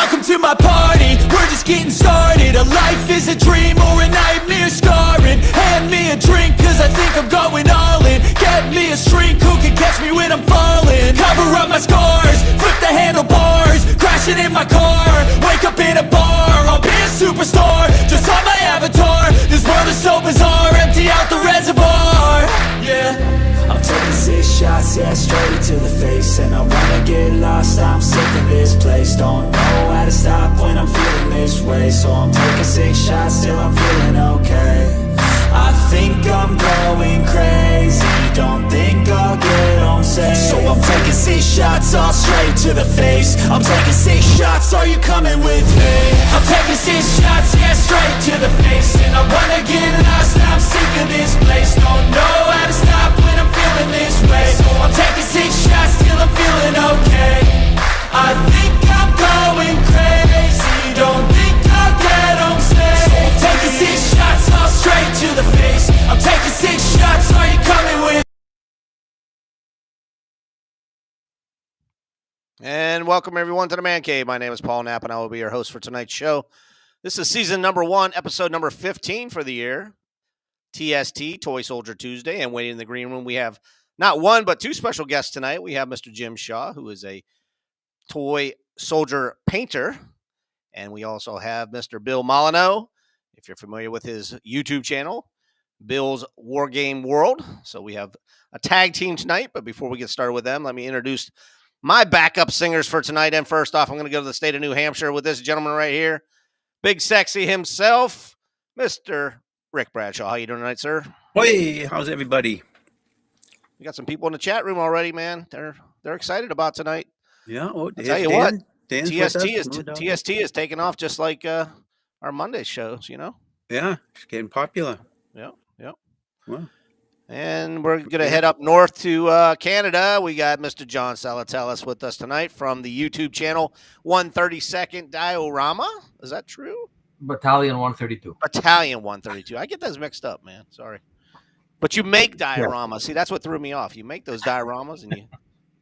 Welcome to my party, we're just getting started. A life is a dream or a nightmare scarring. Hand me a drink cause I think I'm going all in. Get me a shrink who can catch me when I'm falling. Cover up my scars, flip the handlebars. Crashing in my car, wake up in a bar. I'll be a superstar, just on my avatar. This world is so bizarre, empty out the reservoir. Yeah, I'm taking 6 shots, yeah, straight to the face. And I wanna get lost, I'm sick of this place. Don't know how to stop when I'm feeling this way. So I'm taking 6 shots till I'm feeling okay. I think I'm going crazy, don't think I'll get home safe. So I'm taking 6 shots all straight to the face. I'm taking 6 shots, are you coming with me? I'm taking 6 shots, yeah, straight to the face. And I wanna get lost, I'm sick of this place. Don't know how to stop when I'm feeling this way. So I'm taking 6 shots till I'm feeling okay. I think I'm going crazy, don't think I'll get home safe. So I'm taking 6 shots all straight to the face. I'm taking 6 shots, are you coming with? And welcome everyone to the Man Cave. My name is Paul Knapp and I will be your host for tonight's show. This is season number 1, episode number 15 for the year. TST, Toy Soldier Tuesday. And waiting in the green room, we have not one, but 2 special guests tonight. We have Mr. Jim Shaw, who is a toy soldier painter. And we also have Mr. Bill Molyneaux, if you're familiar with his YouTube channel, Bill's War Game World. So we have a tag team tonight. But before we get started with them, let me introduce my backup singers for tonight. And first off, I'm going to go to the state of New Hampshire with this gentleman right here. Big Sexy himself, Mr. Rick Bradshaw. How you doing tonight, sir? Hey, how's everybody? We got some people in the chat room already, man. They're excited about tonight. Yeah, well, I'll tell you what, Dan's TST is taking off just like our Monday shows, you know? Yeah, it's getting popular. Yeah. Well, and we're going to head up north to Canada. We got Mr. John Salatellis with us tonight from the YouTube channel 132nd Diorama. Is that true? Battalion 132. Battalion 132. I get those mixed up, man. Sorry. But you make dioramas. See, that's what threw me off. You make those dioramas and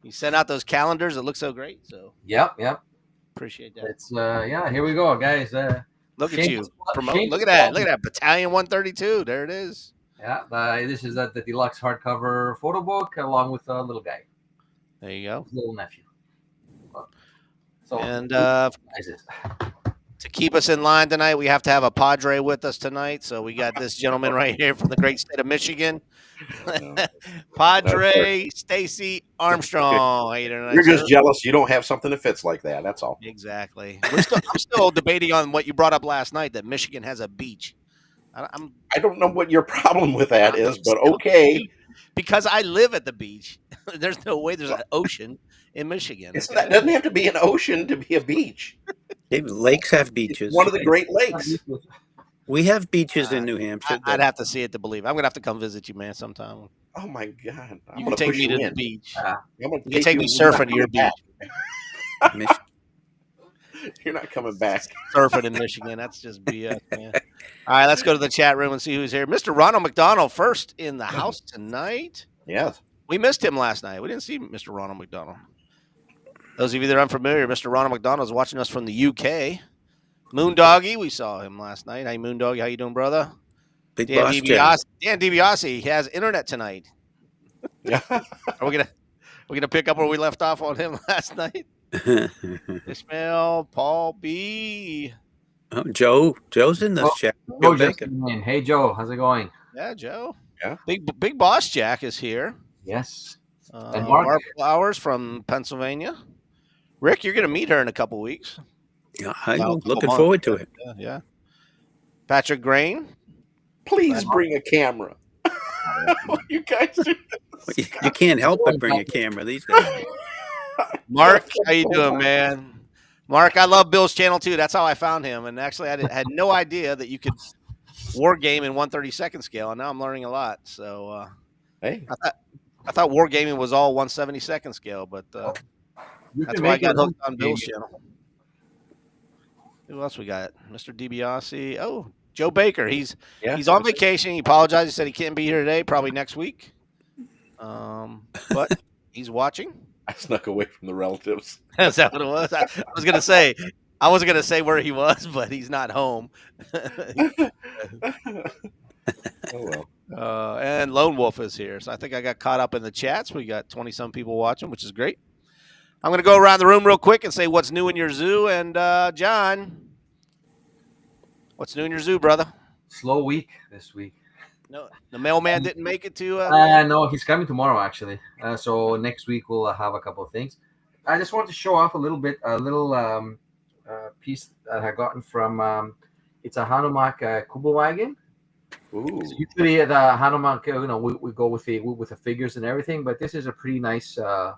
you send out those calendars that look so great. So Yep. appreciate that. It's here we go, guys. Look at you. Promote. Look at that. Look at that. Battalion 132. There it is. Yeah, this is the deluxe hardcover photo book along with a little guy. There you go. His little nephew. So And to keep us in line tonight, we have to have a Padre with us tonight. So we got this gentleman right here from the great state of Michigan. Padre Stacy Armstrong. How you doing tonight, You're just sir? jealous you don't have something that fits like that. That's all. Exactly. I'm still debating on what you brought up last night, that Michigan has a beach. I don't know what your problem with that is, but okay. Because I live at the beach. There's no way there's an ocean in Michigan. It doesn't have to be an ocean to be a beach. lakes have beaches. It's one of the Great Lakes. We have beaches in New Hampshire. I'd have to see it to believe. I'm going to have to come visit you, man, sometime. Oh, my God. You can take me to the beach. You You can take me surfing to your beach. You're not coming back. Surfing in Michigan. That's just BS, man. All right, let's go to the chat room and see who's here. Mr. Ronald McDonald first in the house tonight. Yes. We missed him last night. We didn't see Mr. Ronald McDonald. Those of you that are unfamiliar, Mr. Ronald McDonald is watching us from the UK. Moondoggy, we saw him last night. Hey, Moondoggy, how you doing, brother? Big boss Jim. Dan DiBiase has internet tonight. Are we gonna pick up where we left off on him last night? Ishmael, Paul B. Oh, Joe's in this chat. Joe just came in. Hey Joe, how's it going? Yeah, Joe. Yeah. Big Boss Jack is here. Yes. And Mark Flowers from Pennsylvania. Rick, you're gonna meet her in a couple weeks. Yeah, I'm looking forward to it. Yeah. Patrick Grain. Please bring a camera. You guys do this. You can't help but bring a camera these days. Mark, how you doing, man? Mark, I love Bill's channel too. That's how I found him. And actually, I had no idea that you could war game in 132nd scale, and now I'm learning a lot. So, Hey, I thought war gaming was all 172nd scale, but that's why I got hooked on Bill's channel. Who else we got? Mr. DiBiase. Oh, Joe Baker. He's on vacation. He apologized. He said he can't be here today. Probably next week. But he's watching. I snuck away from the relatives. Is that what it was? I was going to say, I wasn't gonna say where he was, but he's not home. Oh well. And Lone Wolf is here, so I think I got caught up in the chats. We got 20-some people watching, which is great. I'm gonna go around the room real quick and say what's new in your zoo. And John, what's new in your zoo, brother? Slow week this week. No, the mailman didn't make it to. No, he's coming tomorrow actually. So next week we'll have a couple of things. I just want to show off a little piece that I gotten from. It's a Hanomag Kuba wagon. Ooh. So usually the Hanomag, we go with the figures and everything, but this is a pretty nice Kuba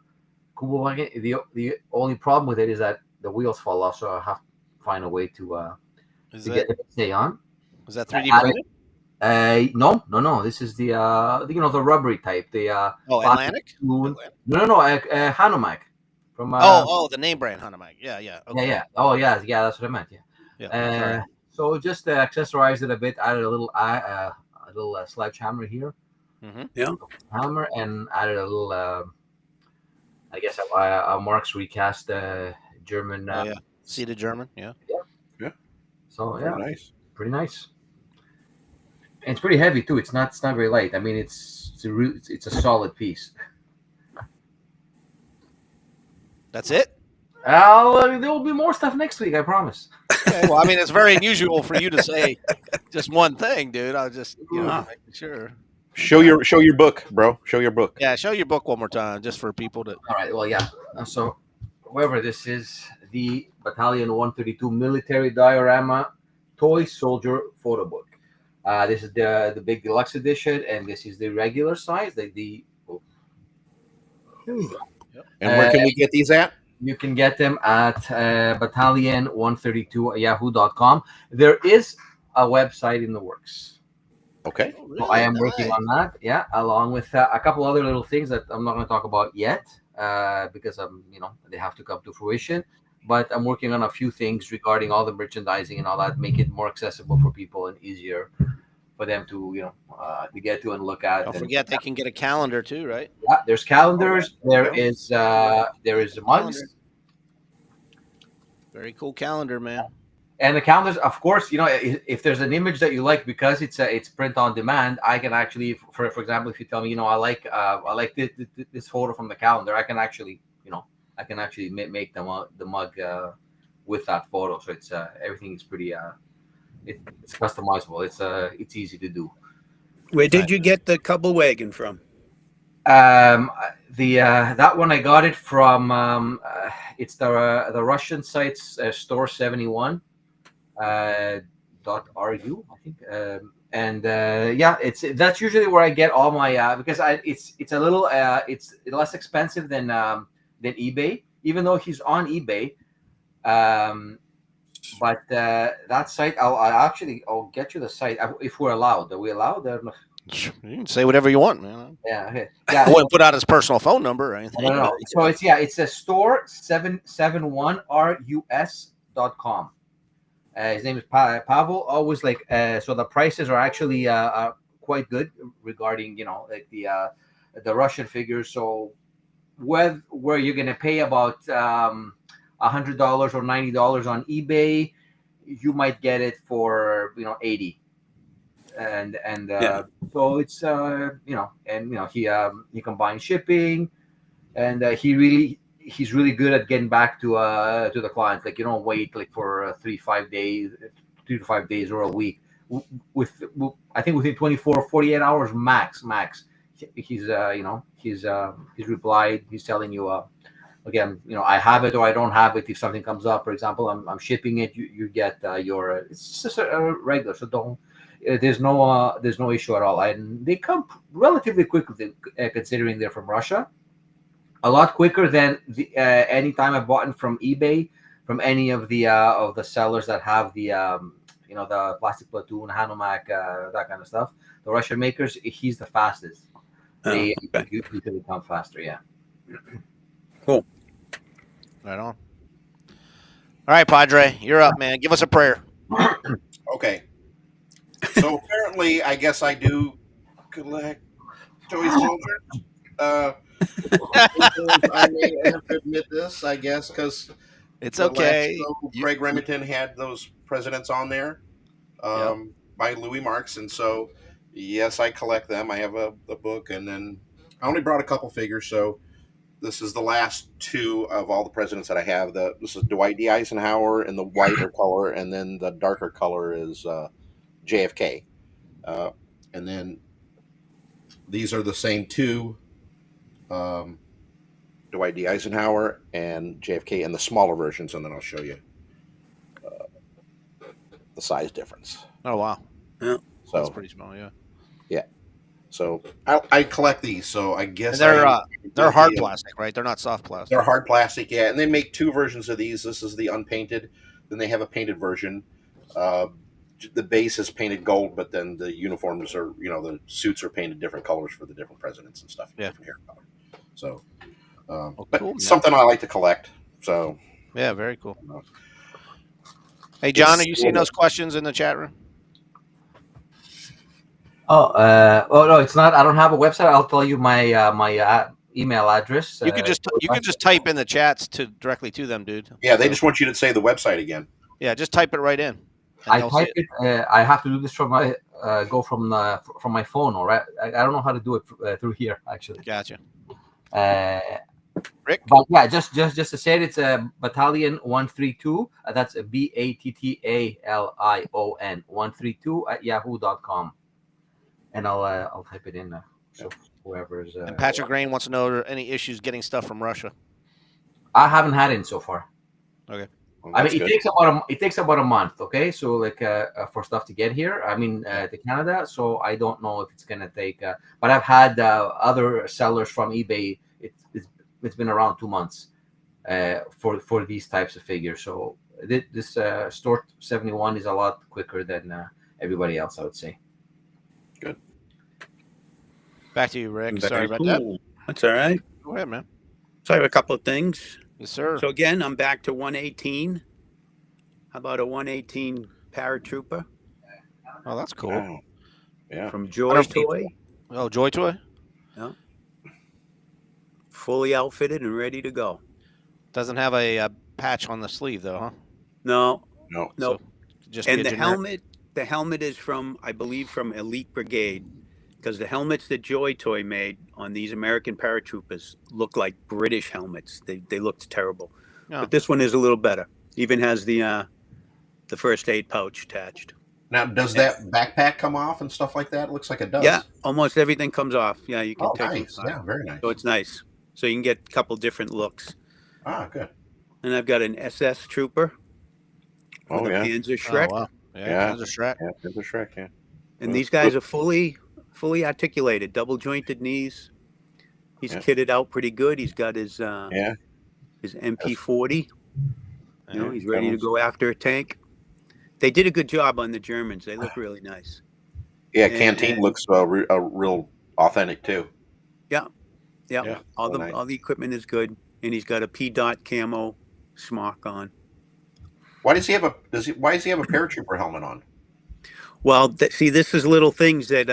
wagon. The only problem with it is that the wheels fall off, so I have to find a way to get it to stay on. Is that 3D printed? No. This is the the rubbery type. The Atlantic? No, Hanomag from. The name brand Hanomag. Yeah. Okay. Yeah. Oh yeah. That's what I meant. Yeah. So just accessorize it a bit. Added a little sledgehammer here. Mm-hmm. Yeah. Hammer, and added a little. I guess a Marx recast German. Seated German. Yeah. So yeah, nice. Pretty nice. And it's pretty heavy too. It's not very light. I mean, it's a solid piece. That's it. There will be more stuff next week. I promise. Okay, well, I mean, it's very unusual for you to say just one thing, dude. I was just making sure. Show your book, bro. Show your book. Yeah, show your book one more time, just for people to. All right. Well, yeah. So, however, this is the Battalion 132 military diorama toy soldier photo book. This is the big deluxe edition, and this is the regular size. And where can we get these at? You can get them at battalion132yahoo.com. There is a website in the works. Okay. Oh, really? So I am working on that. Yeah, along with a couple other little things that I'm not going to talk about yet because they have to come to fruition. But I'm working on a few things regarding all the merchandising and all that, make it more accessible for people and easier for them to to get to and look at. Don't forget they can get a calendar too, right? Yeah, there's calendars. There is mugs. Very cool calendar, man. And the calendars, of course, if there's an image that you like, because it's print on demand, I can actually, for example, if you tell me, I like this photo from the calendar, I can actually make the mug with that photo. So it's everything is pretty it's customizable. It's easy to do. Where did you get the Kubble wagon from? That one I got it from it's the Russian site's store71 .ru, I think. That's usually where I get all my because it's a little it's less expensive than eBay, even though he's on eBay. But that site, I'll get you the site if we're allowed. Are we allowed? You can say whatever you want, man. Yeah. Okay. I wouldn't put out his personal phone number or anything. No. So it's a store771rus.com. His name is Pavel. Always so the prices are actually quite good regarding the Russian figures. So where you're gonna pay about $100 or $90 on eBay, you might get it for $80. So it's he combines shipping, and he's really good at getting back to the clients. Like, you don't wait for 3 to 5 days or a week. I think within 24 48 hours max he's replied. He's telling you again, I have it or I don't have it. If something comes up, for example, I'm shipping it, you get your it's just a regular. So don't. There's no issue at all, and they come relatively quickly considering they're from Russia. A lot quicker than any time I bought them from eBay, from any of the sellers that have the the Plastic Platoon, Hanomag, that kind of stuff. The Russian makers, he's the fastest. They usually come faster. Yeah. Cool. Right on. All right, Padre, you're up, man. Give us a prayer. Okay. So apparently, I guess I do collect toy soldiers. I may have to admit this, I guess, because It's the last okay. show, Craig Remington had those presidents on there by Louis Marks, and so yes, I collect them. I have a book, and then I only brought a couple figures, so this is the last two of all the presidents that I have. This is Dwight D. Eisenhower in the whiter color, and then the darker color is JFK. And then these are the same two, Dwight D. Eisenhower and JFK in the smaller versions, and then I'll show you the size difference. Oh wow, Yeah. that's So pretty small. Yeah, yeah, so I collect these. So I guess and they're hard guilty of- plastic, right? They're not soft plastic. They're hard plastic, yeah, and they make two versions of these. This is the unpainted, then they have a painted version. The base is painted gold, but then the uniforms are, the suits are painted different colors for the different presidents and stuff. Yeah. Different hair color. So, Cool, man. something I like to collect. So, Yeah, very cool. uh, Hey, John, it's- are you seeing those questions in the chat room? Oh, no, it's not. I don't have a website. I'll tell you my my email address. You could just type in the chats directly to them, dude. yeah, they just want you to say the website again. Yeah, just type it right in. and I they'll see type it. I have to do this from my from my phone. All right. I don't know how to do it through here actually. Gotcha. Rick, but yeah, just to say it, it's a Battalion 132. That's a BATTALION 132 at yahoo.com, and I'll type it in so whoever's. And Patrick Grain wants to know, are there any issues getting stuff from Russia? I haven't had it so far. Okay. Well, I mean, that's it good. takes about a month. Okay, so like for stuff to get here, I mean, to Canada. So I don't know if it's gonna take. But I've had other sellers from eBay. It's been around 2 months for these types of figures. So this Store 71 is a lot quicker than everybody else, I would say. Good. Back to you, Rick. Sorry Very about that. cool. That's all right. Go ahead, man. So I have a couple of things. Yes, sir. So again, I'm back to 118. How about a 118 paratrooper Oh, that's cool. Wow. Yeah. from I Joy don't- Toy? Oh, Joy Toy? Fully outfitted and ready to go. Doesn't have a patch on the sleeve, though, huh? No, No. no. So, just And be a the generic- helmet is from, I believe, from Elite Brigade, because the helmets that Joy Toy made on these American paratroopers look like British helmets. They looked terrible, Oh. but this one is a little better. Even has the first aid pouch attached. Now, does that backpack come off and stuff like that? It looks like it does. Yeah, almost everything comes off. Yeah, you can Oh, take nice. it off. Yeah, very nice. So it's nice. So you can get a couple different looks. Ah, good. And I've got an SS Trooper Oh, with a yeah. Panzer Oh, Shrek. wow. Yeah, Yeah. Panzer Shrek. Yeah, there's a Shrek, yeah. And these guys are fully articulated, double jointed knees. He's Yeah. kitted out pretty good. He's got his Yeah. his MP40. You know, Yeah. he's ready to go after a tank. They did a good job on the Germans. They look really nice. Yeah, And- Canteen looks real authentic, too. Yeah. Yeah, All the nice. all the equipment is good, and he's got a P dot camo smock on. Why does he have why does he have a paratrooper helmet on? Well, see, this is little things that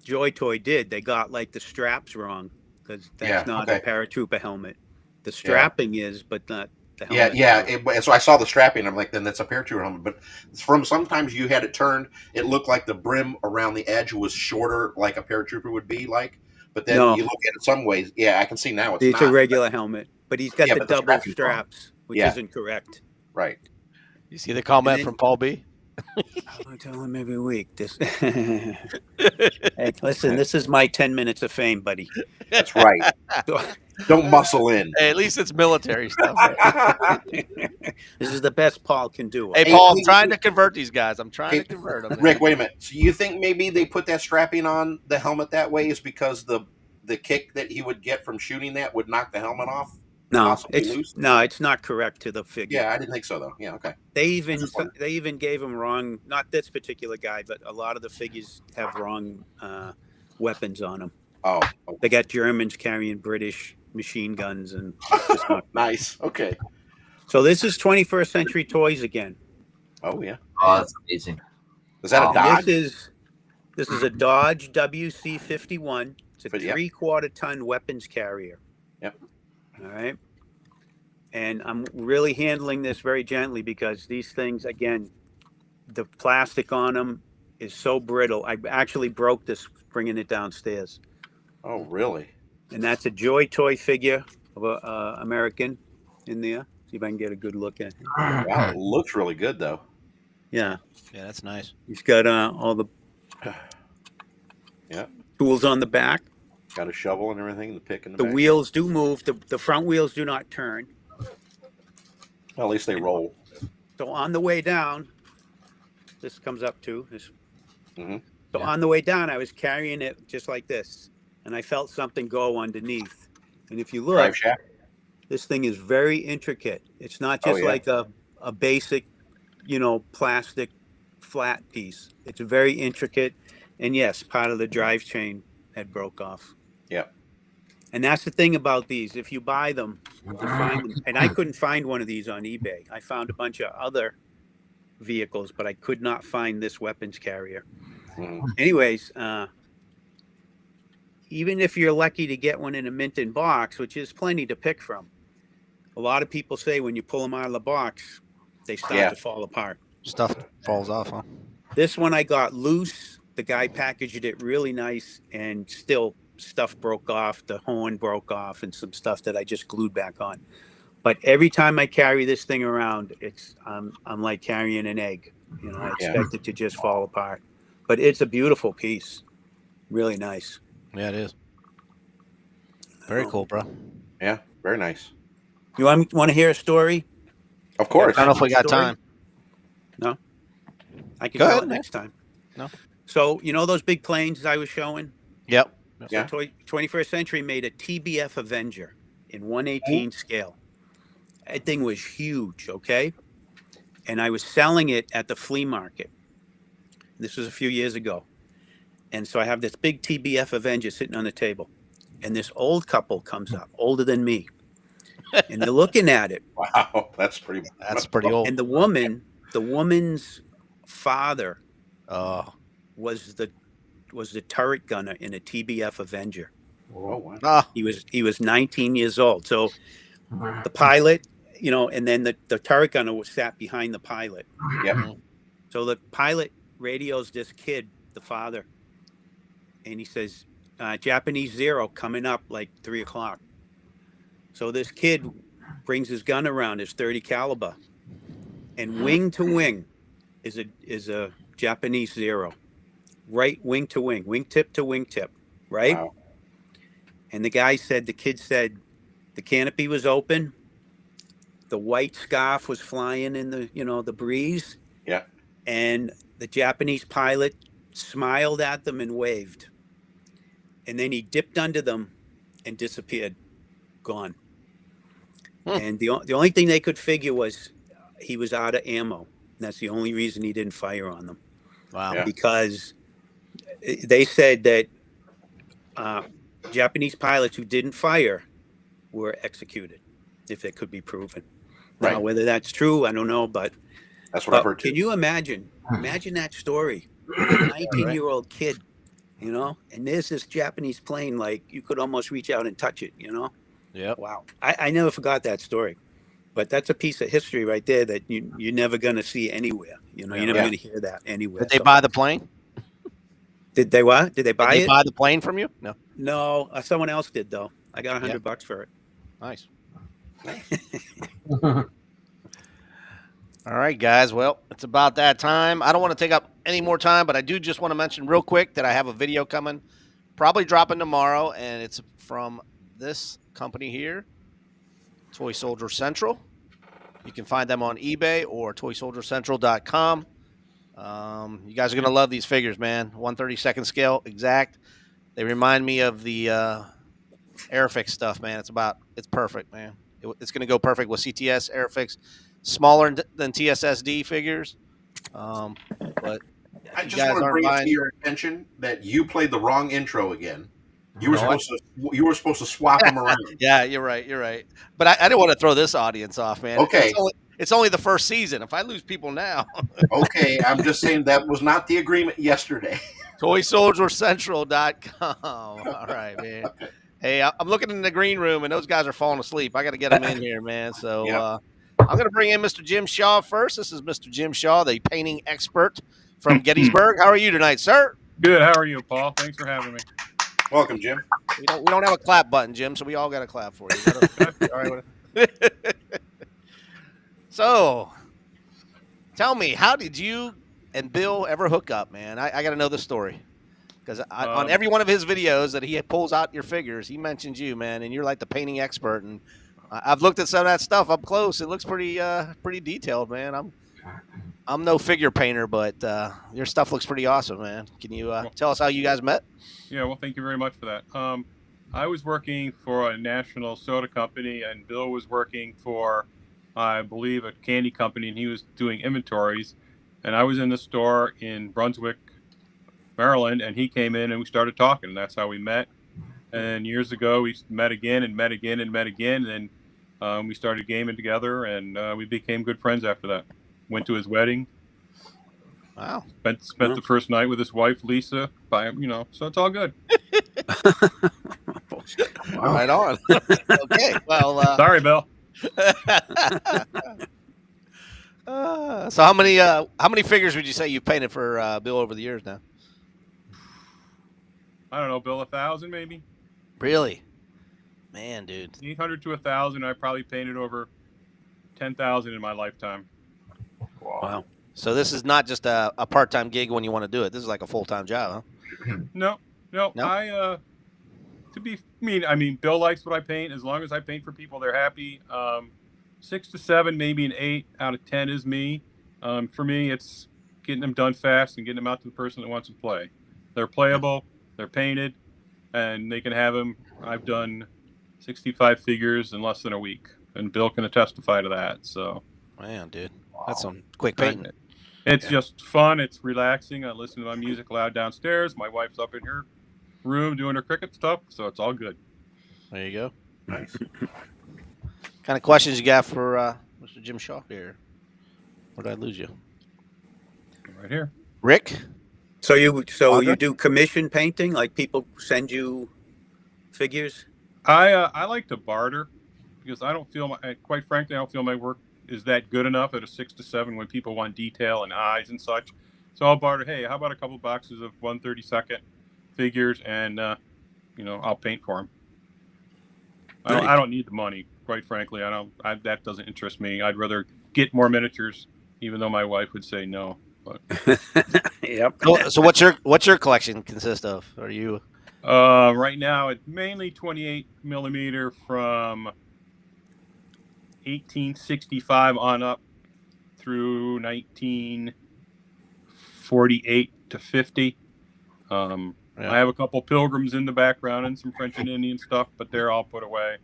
Joy Toy did. They got like the straps wrong because that's Yeah, not okay. a paratrooper helmet. The strapping is, but not the Yeah, helmet. yeah. So I saw the strapping. I'm like, then that's a paratrooper helmet. But from sometimes you had it turned, it looked like the brim around the edge was shorter, like a paratrooper would be like. But then No. you look at it some ways. Yeah, I can see now it's It's not. a regular helmet, but he's got Yeah, the but the double strapping's wrong. straps, which Yeah. isn't correct. Right. You see the comment then- from Paul B? I tell him every week. This. Hey, listen, this is my 10 minutes of fame, buddy. That's right. Don't muscle in. Hey, at least it's military stuff. This is the best Paul can do. Hey, Hey, Paul, I'm hey, trying to convert these guys. I'm trying Hey, to convert them. Rick, wait a minute. So you think maybe they put that strapping on the helmet that way is because the kick that he would get from shooting that would knock the helmet off? No, possibly loose? it's not correct to the figure. Yeah, I didn't think so though. Yeah, okay. They even Just wondering. they even gave him wrong. Not this particular guy, but a lot of the figures have wrong weapons on them. Oh, They got Germans carrying British machine guns, and it's just not. nice. Okay. So this is 21st century toys again. Oh yeah. Oh, that's amazing. Is that a Wow. And Dodge? this is a Dodge WC-51. It's a But, yeah. 3/4 ton weapons carrier. Yep. All right. And I'm really handling this very gently because these things, again, the plastic on them is so brittle. I actually broke this bringing it downstairs. Oh, really? And that's a Joy Toy figure of a American in there. See if I can get a good look at him. Wow, it looks really good though. Yeah, Yeah, that's nice. he's got all the Yeah, tools on the back. got a shovel and everything. The pick in the The back. wheels do move. The front wheels do not turn. Well, at least they roll. So on the way down, this comes up too. Mhm. So Yeah. on the way down, I was carrying it just like this, and I felt something go underneath. And if you look, Drive shaft. this thing is very intricate. It's not Oh, just yeah. like a basic, plastic flat piece. It's very intricate. And yes, part of the drive chain had broke off. Yeah. And that's the thing about these. If you buy them, you find them. And I couldn't find one of these on eBay. I found a bunch of other vehicles, but I could not find this weapons carrier. Mhm. Anyways, even if you're lucky to get one in a mint in box, which is plenty to pick from, a lot of people say when you pull them out of the box, they start Yeah. to fall apart. Stuff falls off, huh? This one I got loose. The guy packaged it really nice, and still stuff broke off. The horn broke off, and some stuff that I just glued back on. But every time I carry this thing around, I'm like carrying an egg. I expect it to just fall apart. But it's a beautiful piece, really nice. Yeah, it is. Very cool, bro. Yeah, very nice. You want to hear a story? Of course. I don't know if we got Story? time. No, I can Go tell ahead, it man. next time. No. So those big planes I was showing? Yep. Yeah. So 21st Century made a TBF Avenger in 1/18 scale. That thing was huge, okay? And I was selling it at the flea market. This was a few years ago. And so I have this big TBF Avenger sitting on the table. And this old couple comes up, older than me. And they're looking at it. Wow, that's pretty. That's pretty old. And the woman's father Oh. was the turret gunner in a TBF Avenger. Oh, wow. Ah. He was 19 years old. So the pilot, and then the turret gunner was sat behind the pilot. Yep. So the pilot radios this kid, the father, and he says, Japanese Zero coming up like 3:00. So this kid brings his gun around, his 30 caliber, and wing to wing is a Japanese Zero, right wing to wing, wingtip to wingtip, right? Wow. And the kid said, the canopy was open, the white scarf was flying in the breeze. Yeah. And the Japanese pilot smiled at them and waved. And then he dipped under them and disappeared, gone. And the only thing they could figure was he was out of ammo. And that's the only reason he didn't fire on them. Wow. Yeah. Because they said that Japanese pilots who didn't fire were executed, if it could be proven. Right. Now, whether that's true, I don't know, but That's what I've heard can too. you imagine that story? A 19-year-old kid, and there's this Japanese plane, like you could almost reach out and touch it, Yep. Wow. I never forgot that story. But that's a piece of history right there that you're never going to see anywhere. You're never Yeah. going to hear that anywhere. Did they buy the plane? Did they what? Did they buy Did they it? buy the plane from you? No. No, someone else did though. I got $100 for it. Nice. All right, guys. Well, it's about that time. I don't want to take up any more time, but I do just want to mention real quick that I have a video coming, probably dropping tomorrow, and it's from this company here, Toy Soldier Central. You can find them on eBay or toysoldiercentral.com. You guys are going to love these figures, man. 1/32 scale exact. They remind me of the Airfix stuff, man. It's perfect, man. It's going to go perfect with CTS Airfix. Smaller than TSSD figures. But I you just guys want to aren't bring it buying- to your attention that you played the wrong intro again. You were No, supposed to swap them around. Yeah, you're right. But I didn't want to throw this audience off, man. Okay. It's only the first season. If I lose people now, Okay, I'm just saying that was not the agreement yesterday. toysoldiercentral.com. All right, man. Hey, I'm looking in the green room, and those guys are falling asleep. I got to get them in here, man. So Yep. I'm going to bring in Mr. Jim Shaw first. This is Mr. Jim Shaw, the painting expert from Gettysburg. How are you tonight, sir? Good. How are you, Paul? Thanks for having me. Welcome, Jim. We don't have a clap button, Jim, so we all got to clap for you. Is that okay? All right. So, tell me, how did you and Bill ever hook up, man? I got to know the story. Because on every one of his videos that he pulls out your figures, he mentions you, man, and you're like the painting expert. And I've looked at some of that stuff up close. It looks pretty detailed, man. I'm no figure painter, but your stuff looks pretty awesome, man. Can you tell us how you guys met? Yeah, well, thank you very much for that. I was working for a national soda company, and Bill was working for, I believe, a candy company, and he was doing inventories. And I was in the store in Brunswick, Maryland, and he came in and we started talking, and that's how we met. And years ago we met again and met again and met again, and we started gaming together, and we became good friends after that. Went to his wedding. Wow. Spent the first night with his wife Lisa, so it's all good. Wow. Right on. Okay, well sorry, Bill. So how many figures would you say you've painted for Bill over the years now? I don't know, Bill, 1,000 maybe. Really? Man, dude. 800 to 1,000. I probably painted over 10,000 in my lifetime. Wow. So this is not just a part-time gig when you want to do it. This is like a full-time job, huh? No. I mean, Bill likes what I paint. As long as I paint for people, they're happy. 6 to 7, maybe an 8 out of 10 is me. For me, it's getting them done fast and getting them out to the person that wants to play. They're playable. They're painted, and they can have them. I've done 65 figures in less than a week, and Bill can testify to that. So, man, dude, that's some quick painting. It's just fun. It's relaxing. I listen to my music loud downstairs. My wife's up in her room doing her cricket stuff, so it's all good. There you go. Nice. Kind of questions you got for Mr. Jim Shaw here? Where did I lose you? Right here, Rick. So you do commission painting? Like people send you figures? I like to barter because I don't feel quite frankly, I don't feel my work is that good enough at a 6 to 7 when people want detail and eyes and such. So I'll barter. Hey, how about a couple boxes of 1/32 figures, and I'll paint for them. I don't need the money, quite frankly. That doesn't interest me. I'd rather get more miniatures, even though my wife would say no. But yep. So what's your collection consist of? Are you right now it's mainly 28 millimeter from 1865 on up through 1948 to 50. I have a couple pilgrims in the background and some French and Indian stuff, but they're all put away.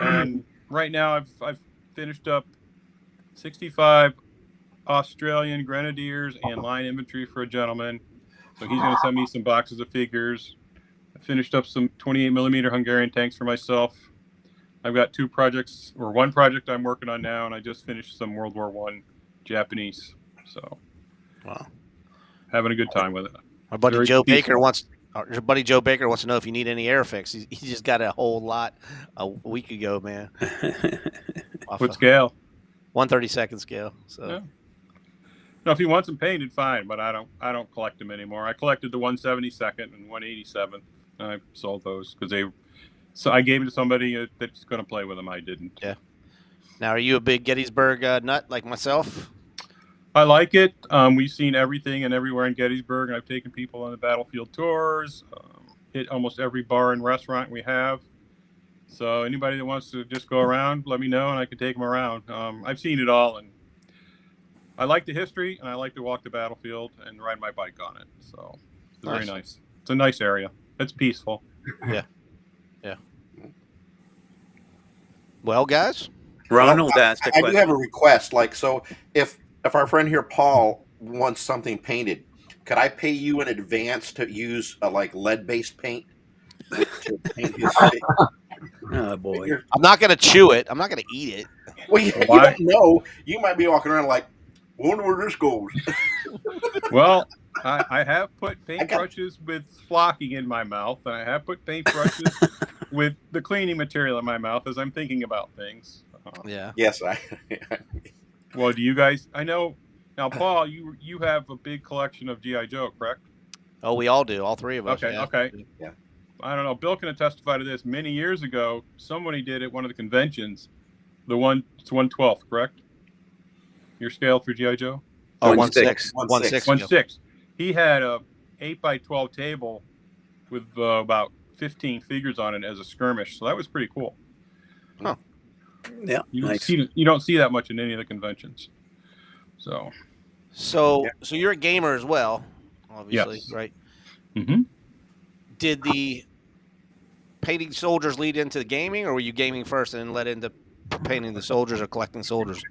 And right now I've finished up 65 Australian Grenadiers and line infantry for a gentleman. So he's going to send me some boxes of figures. I finished up some 28 millimeter Hungarian tanks for myself. I've got one project I'm working on now, and I just finished some World War I Japanese. So, wow, having a good time with it. My buddy Joe Baker wants to know if you need any airfix. He just got a whole lot a week ago, man. What scale? 1/32 scale. So. Yeah. No, if he wants them painted, fine, but I don't collect them anymore. I collected the 1/72 and 1/87. I sold those so I gave them to somebody that's going to play with them. I didn't. Yeah. Now, are you a big Gettysburg nut like myself? I like it. We've seen everything and everywhere in Gettysburg, and I've taken people on the battlefield tours, hit almost every bar and restaurant we have. So anybody that wants to just go around, let me know, and I can take them around. I've seen it all, and I like the history, and I like to walk the battlefield and ride my bike on it. So it's very nice. It's a nice area. It's peaceful. Yeah. Yeah. Well, guys, Ronald asked a I question. do have a request. Like, so if our friend here, Paul, wants something painted, could I pay you in advance to use like lead-based paint to paint his stick? Oh boy! I'm not gonna chew it. I'm not gonna eat it. Well, you don't know. You might be walking around like, wonder where this goes. Well, I have put paintbrushes with flocking in my mouth, and I have put paintbrushes with the cleaning material in my mouth as I'm thinking about things. Yeah. Yes, Well, do you guys? I know now, Paul. You have a big collection of GI Joe, correct? Oh, we all do. All three of us. Okay. Yeah. Okay. Yeah. I don't know. Bill can testify to this. Many years ago, somebody did at one of the conventions. It's 1/12, correct? Your scale for GI Joe? Oh, 1/6. 1/6. 1/6. He had a 8x12 table with about 15 figures on it as a skirmish. So that was pretty cool. Huh. Yeah, nice. You don't see that much in any of the conventions. So you're a gamer as well, obviously, Yes. right? Mm-hmm. Did the painting soldiers lead into the gaming, or were you gaming first and then led into painting the soldiers or collecting soldiers?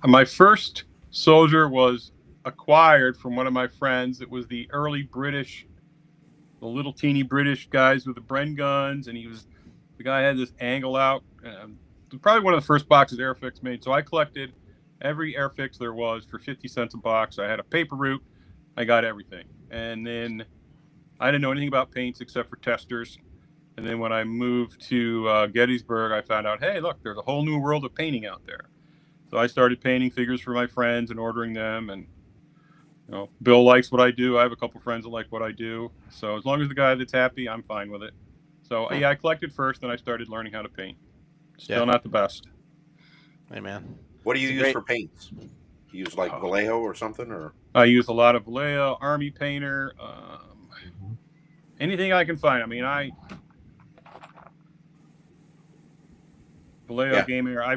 My first soldier was acquired from one of my friends. It was the early British, the little teeny British guys with the Bren guns, and the guy had this angle out. Probably one of the first boxes Airfix made. So I collected every Airfix there was for 50 cents a box. I had a paper route. I got everything. And then I didn't know anything about paints except for testers. And then when I moved to Gettysburg, I found out, hey, look, there's a whole new world of painting out there. So I started painting figures for my friends and ordering them. And, Bill likes what I do. I have a couple friends that like what I do. So as long as the guy that's happy, I'm fine with it. So, yeah, I collected first, then I started learning how to paint. Still not the best. Hey, man. What do you use for paints? You use like Vallejo or something, or? I use a lot of Vallejo, Army Painter, anything I can find. I mean, Vallejo Gaming. I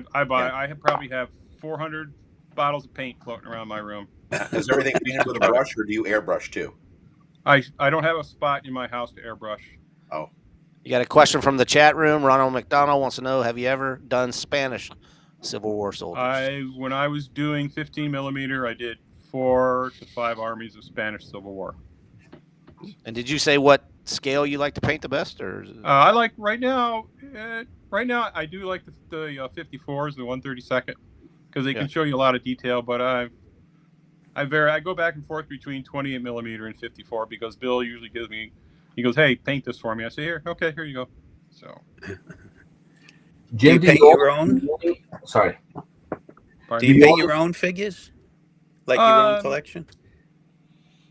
probably have 400 bottles of paint floating around my room. Is everything painted with a brush, or do you airbrush too? I don't have a spot in my house to airbrush. Oh. You got a question from the chat room. Ronald McDonald wants to know, have you ever done Spanish Civil War soldiers? When I was doing 15 millimeter, I did 4 to 5 armies of Spanish Civil War. And did you say what scale you like to paint the best, or? I like right now. I do like the 54s, the 132nd, because they can show you a lot of detail. But I go back and forth between 28 millimeter and 54 because Bill usually gives me. He goes, hey, paint this for me. I say, here you go. So, Jim, do you paint your own? Sorry. Do you paint your own figures? Like your own collection?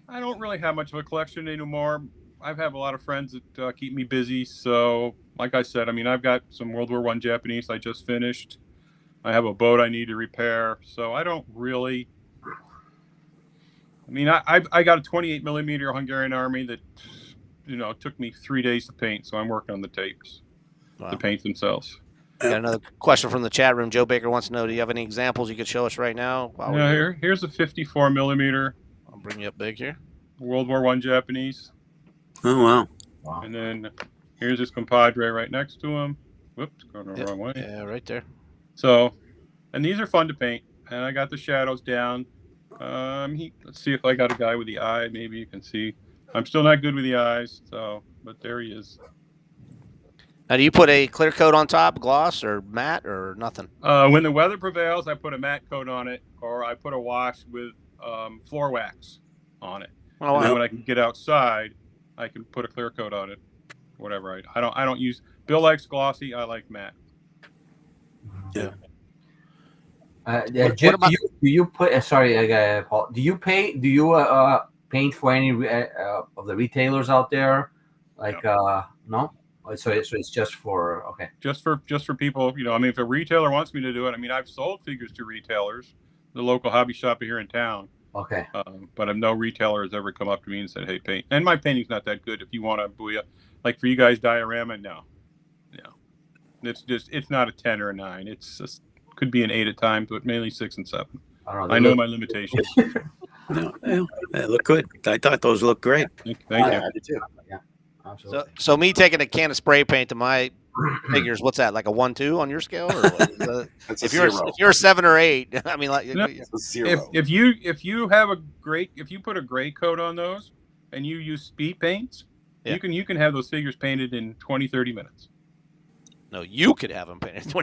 I don't really have much of a collection anymore. I have a lot of friends that keep me busy. So, like I said, I mean, I've got some World War I Japanese I just finished. I have a boat I need to repair. So I don't really. I mean, I got a 28 millimeter Hungarian army that. Took me 3 days to paint, so I'm working on the tapes, the paints themselves. Got another question from the chat room. Joe Baker wants to know, do you have any examples you could show us right now? Here's a 54 millimeter. I'll bring you up big here. World War I Japanese. Oh, wow. And then here's his compadre right next to him. Whoops, going the wrong way. Yeah, right there. So, and these are fun to paint. And I got the shadows down. Let's see if I got a guy with the eye. Maybe you can see. I'm still not good with the eyes, but there he is. Now, do you put a clear coat on top, gloss or matte or nothing? When the weather prevails, I put a matte coat on it, or I put a wash with floor wax on it. Oh, wow. And then when I can get outside, I can put a clear coat on it. Whatever. I don't use. Bill likes glossy. I like matte. Yeah. Jim, do you put? Sorry, Paul. Do you paint? Do you paint for any of the retailers out there? Like no. So it's just for Just for people, I mean, if a retailer wants me to do it, I mean, I've sold figures to retailers, the local hobby shop here in town. Okay. But no retailer has ever come up to me and said, "Hey, paint." And my painting's not that good. If you want to booyah, like for you guys, diorama, no. It's not a 10 or a 9. It's just, could be an 8 at times, but mainly 6 and 7. I know my limitations. No, they look good. I thought those looked great. Thank you. I did too. Yeah. Absolutely. So me taking a can of spray paint to my figures, what's that, like a 1-2 on your scale? Or what? if you're a 7 or 8, I mean, like it's a 0. If you put a gray coat on those and you use speed paints, you can have those figures painted in 20-30 minutes. No, you could have them painted.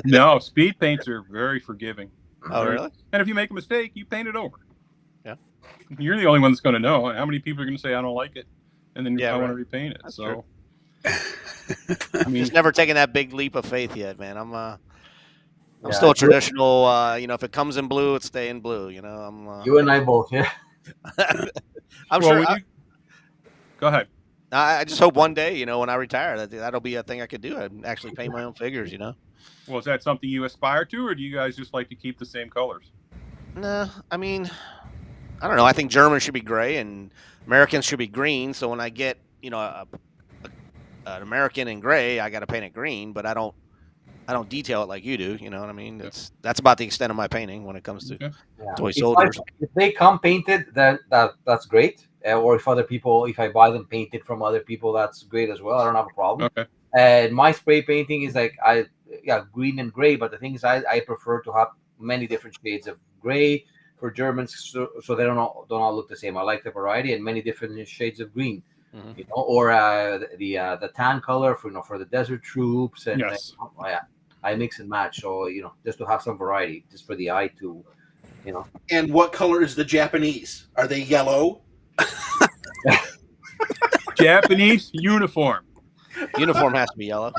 No, speed paints are very forgiving. Oh, really? And if you make a mistake, you paint it over. Yeah. You're the only one that's going to know. How many people are going to say, I don't like it? And then I want to repaint it. That's so true. I mean, just never taken that big leap of faith yet, man. I'm Yeah, still a traditional. If it comes in blue, it's staying blue. You and I both, yeah. I'm Well, sure. when you go ahead. I just hope one day, when I retire, that'll be a thing I could do. I'd actually paint my own figures. Well, is that something you aspire to, or do you guys just like to keep the same colors? Nah, I mean, I don't know. I think Germans should be gray and Americans should be green. So when I get, an American in gray, I got to paint it green. But I don't detail it like you do. You know what I mean? That's about the extent of my painting when it comes to toy soldiers. If they come painted, then that's great. Or if I buy them painted from other people, that's great as well. I don't have a problem. Okay. And my spray painting is like green and gray. But the thing is, I prefer to have many different shades of gray for Germans, so they don't all look the same. I like the variety and many different shades of green. Mm-hmm. Or the tan color for the desert troops, and Yes. I mix and match. So just to have some variety, just for the eye to, And what color is the Japanese? Are they yellow? Japanese uniform. Uniform has to be yellow.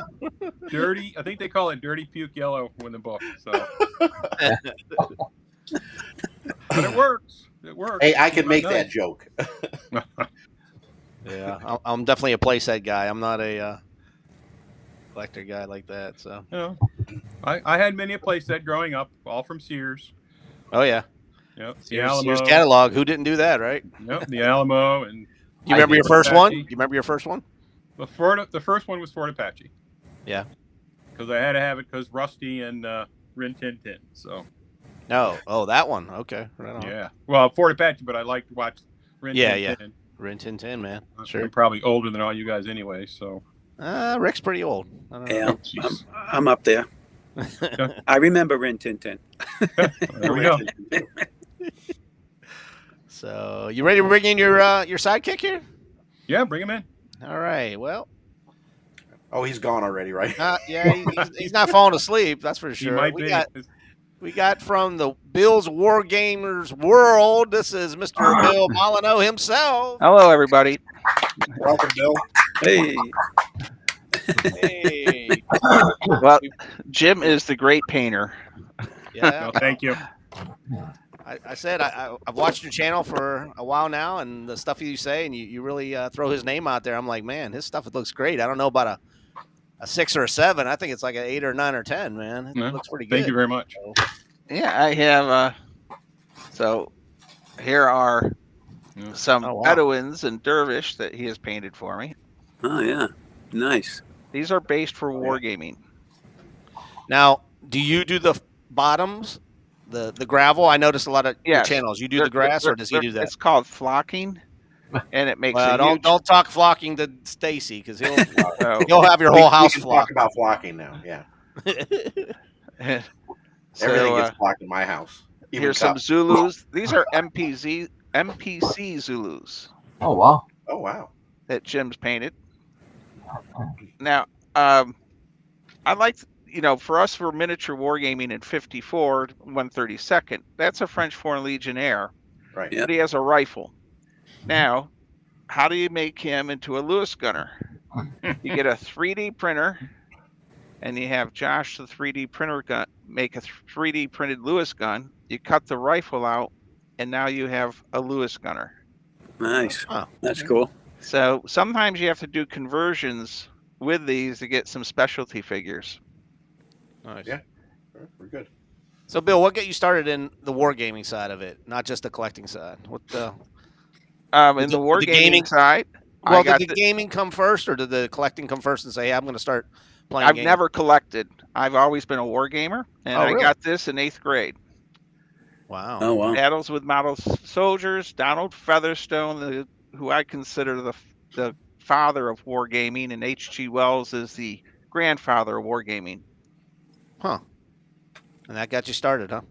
Dirty. I think they call it dirty puke yellow in the book. So, but it works. It works. Hey, I can make Nice. that joke. Yeah, I'm definitely a playset guy. I'm not a collector guy like that. So. I had many a playset growing up, all from Sears. Oh yeah. Yep. The Sears Alamo. catalog. Who didn't do that, right? Yep. The Alamo and. Do you remember your first one? Do Apache. you remember your first one? The first one was Fort Apache. Yeah. Because I had to have it because Rusty and Rin Tin Tin. So. No. Oh, that one. Okay. Right on. Yeah. Well, Fort Apache, but I like to watch Rin Tin Tin. Rin Tin Tin, man. Sure. I'm probably older than all you guys anyway, so. Rick's pretty old. I don't know. Yeah, I'm up there. I remember Rin Tin Tin. There we go. So, you ready to bring in your sidekick here? Yeah, bring him in. All right. Well. Oh, he's gone already, right? Yeah, he's not falling asleep. That's for sure. He might be. We got from the Bills War Gamers world. This is Mr. Bill Molyneaux himself. Hello, everybody. Welcome, Bill. Hey, Hey. Well, Jim is the great painter. Yeah. No, thank you. I said I've watched your channel for a while now, and the stuff you say, and you really throw his name out there. I'm like, man, his stuff looks great. I don't know about a 6 or a 7. I think it's like an 8 or 9 or 10, man. It looks pretty good. Thank you very much. Yeah, I have. So here are some Bedouins and Dervish that he has painted for me. oh yeah, nice. These are based for wargaming. Now, do you do the bottoms, the gravel? I noticed a lot of your channels. You do the grass, or does he do that? It's called flocking, and it makes. Don't talk flocking to Stacy because he'll have your whole house we can flocked. talk about flocking now. Yeah, So, everything gets flocked in my house. Even here's cups. some Zulus. These are MPC Zulus oh wow, Oh wow. that Jim's painted. Now, I like, for us, for miniature wargaming in 54, 132nd, that's a French Foreign Legionnaire, Right. Yeah. but he has a rifle. Now, how do you make him into a Lewis gunner? You get a 3D printer, and you have Josh, the 3D printer gun, make a 3D printed Lewis gun. You cut the rifle out, and now you have a Lewis gunner. Nice. Oh, That's cool. So sometimes you have to do conversions with these to get some specialty figures. nice. Yeah. We're good. So, Bill, what got you started in the wargaming side of it, not just the collecting side? What the? In the the wargaming gaming side, Well, I got did the gaming come first, or did the collecting come first and say, hey, I'm going to start playing I've games? never collected. I've always been a wargamer, and Oh, I really? got this in 8th grade. Wow. Oh wow. Battles with Model Soldiers, Donald Featherstone, who I consider the father of wargaming, and H.G. Wells is the grandfather of wargaming. Huh. And that got you started, huh?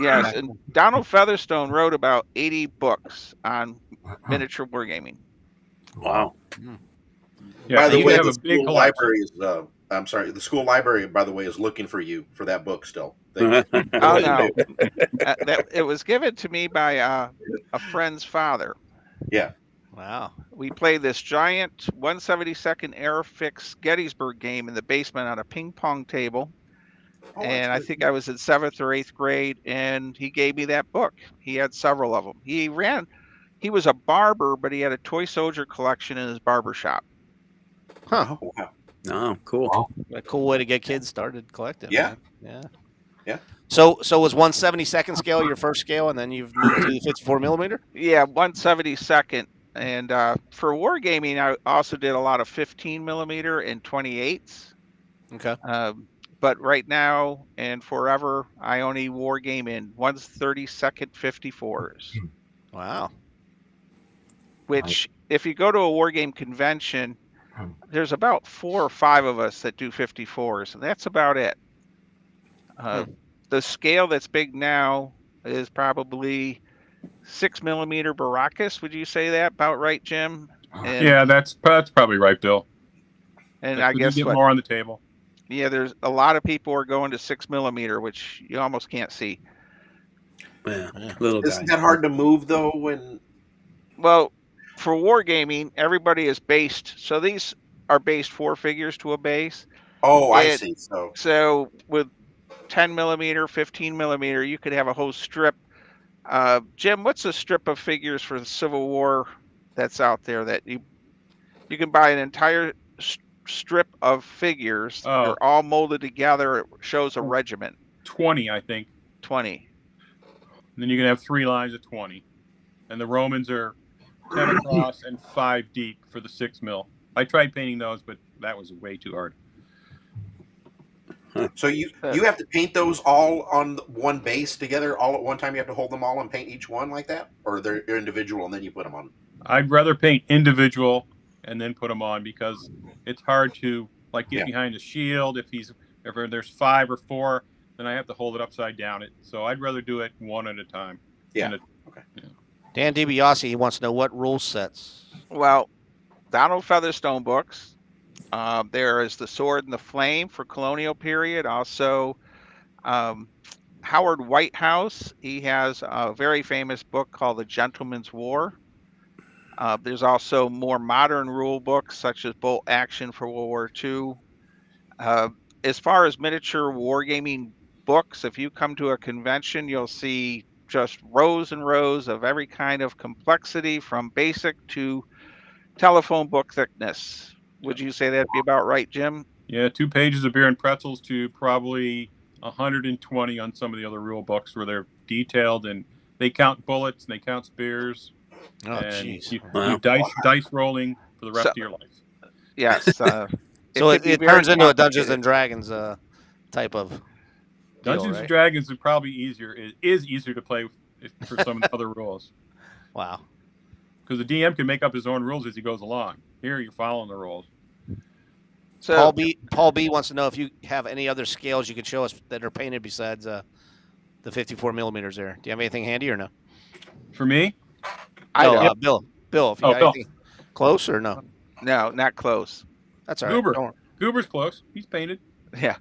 Yes, and Donald Featherstone wrote about 80 books on miniature wargaming. Wow. Yeah, By the you way, have the a big school collection. library is. I'm sorry. The school library, by the way, is looking for you for that book still. They- Oh no, it was given to me by a friend's father. Yeah. Wow. We played this giant 1/72 Airfix Gettysburg game in the basement on a ping pong table. Oh, that's And I great. think I was in 7th or 8th grade, and he gave me that book. He had several of them. He was a barber, but he had a toy soldier collection in his barber shop. Huh. Oh, wow. Oh, cool. Wow. A cool way to get kids started collecting. Yeah. Man. Yeah. Yeah. So was 1/72 scale your first scale, and then you've moved to the 54 millimeter? Yeah, 1/72. And for wargaming, I also did a lot of 15 millimeter and 28s. Okay. But right now and forever, I only wargame in 1/32 54s. Wow. Which, if you go to a wargame convention, there's about 4 or 5 of us that do 54s, and that's about it. The scale that's big now is probably 6 millimeter Baracus. Would you say that about right, Jim? And, Yeah, that's probably right, Bill. and That's I when you guess get what? more on the table. Yeah, there's a lot of people are going to 6 millimeter, which you almost can't see. Yeah, little guy. Isn't that hard to move though? When Well, for wargaming, everybody is based. So these are based 4 figures to a base. I And see. so with 10 millimeter, 15 millimeter, you could have a whole strip. Jim, what's a strip of figures for the Civil War that's out there that you can buy an entire strip of figures? Oh. They're all molded together. It shows a regiment. 20, I think. 20. And then you can have 3 lines of 20. And the Romans are 10 across and 5 deep for the 6 mil. I tried painting those, but that was way too hard. So you have to paint those all on one base together all at one time. You have to hold them all and paint each one like that, or they're individual and then you put them on. I'd rather paint individual and then put them on, because it's hard to get behind the shield. If there's 5 or 4, then I have to hold it upside down. So I'd rather do it one at a time. Yeah. Okay. Yeah. Dan DiBiase, he wants to know what rule sets. Well, Donald Featherstone books. There is the Sword and the Flame for colonial period. Also, Howard Whitehouse. He has a very famous book called The Gentleman's War. There's also more modern rule books such as Bolt Action for World War II. As far as miniature wargaming books, if you come to a convention, you'll see just rows and rows of every kind of complexity, from basic to telephone book thickness. Would you say that'd be about right, Jim? Yeah, 2 pages of beer and pretzels to probably 120 on some of the other rule books, where they're detailed and they count bullets and they count spears. Oh, and jeez. you dice rolling for the rest of your life. Yes. So it turns into a Dungeons and Dragons type of deal, Dungeons right? and Dragons is probably easier. It is easier to play for some of the other rules. Wow. Because the DM can make up his own rules as he goes along. Here, you're following the rules. So Paul B wants to know if you have any other scales you could show us that are painted besides the 54 millimeters there. Do you have anything handy or no? For me? No, Bill, if you got Bill. anything close or no? No, not close. That's all right. Goober. Goober's close. He's painted. Yeah.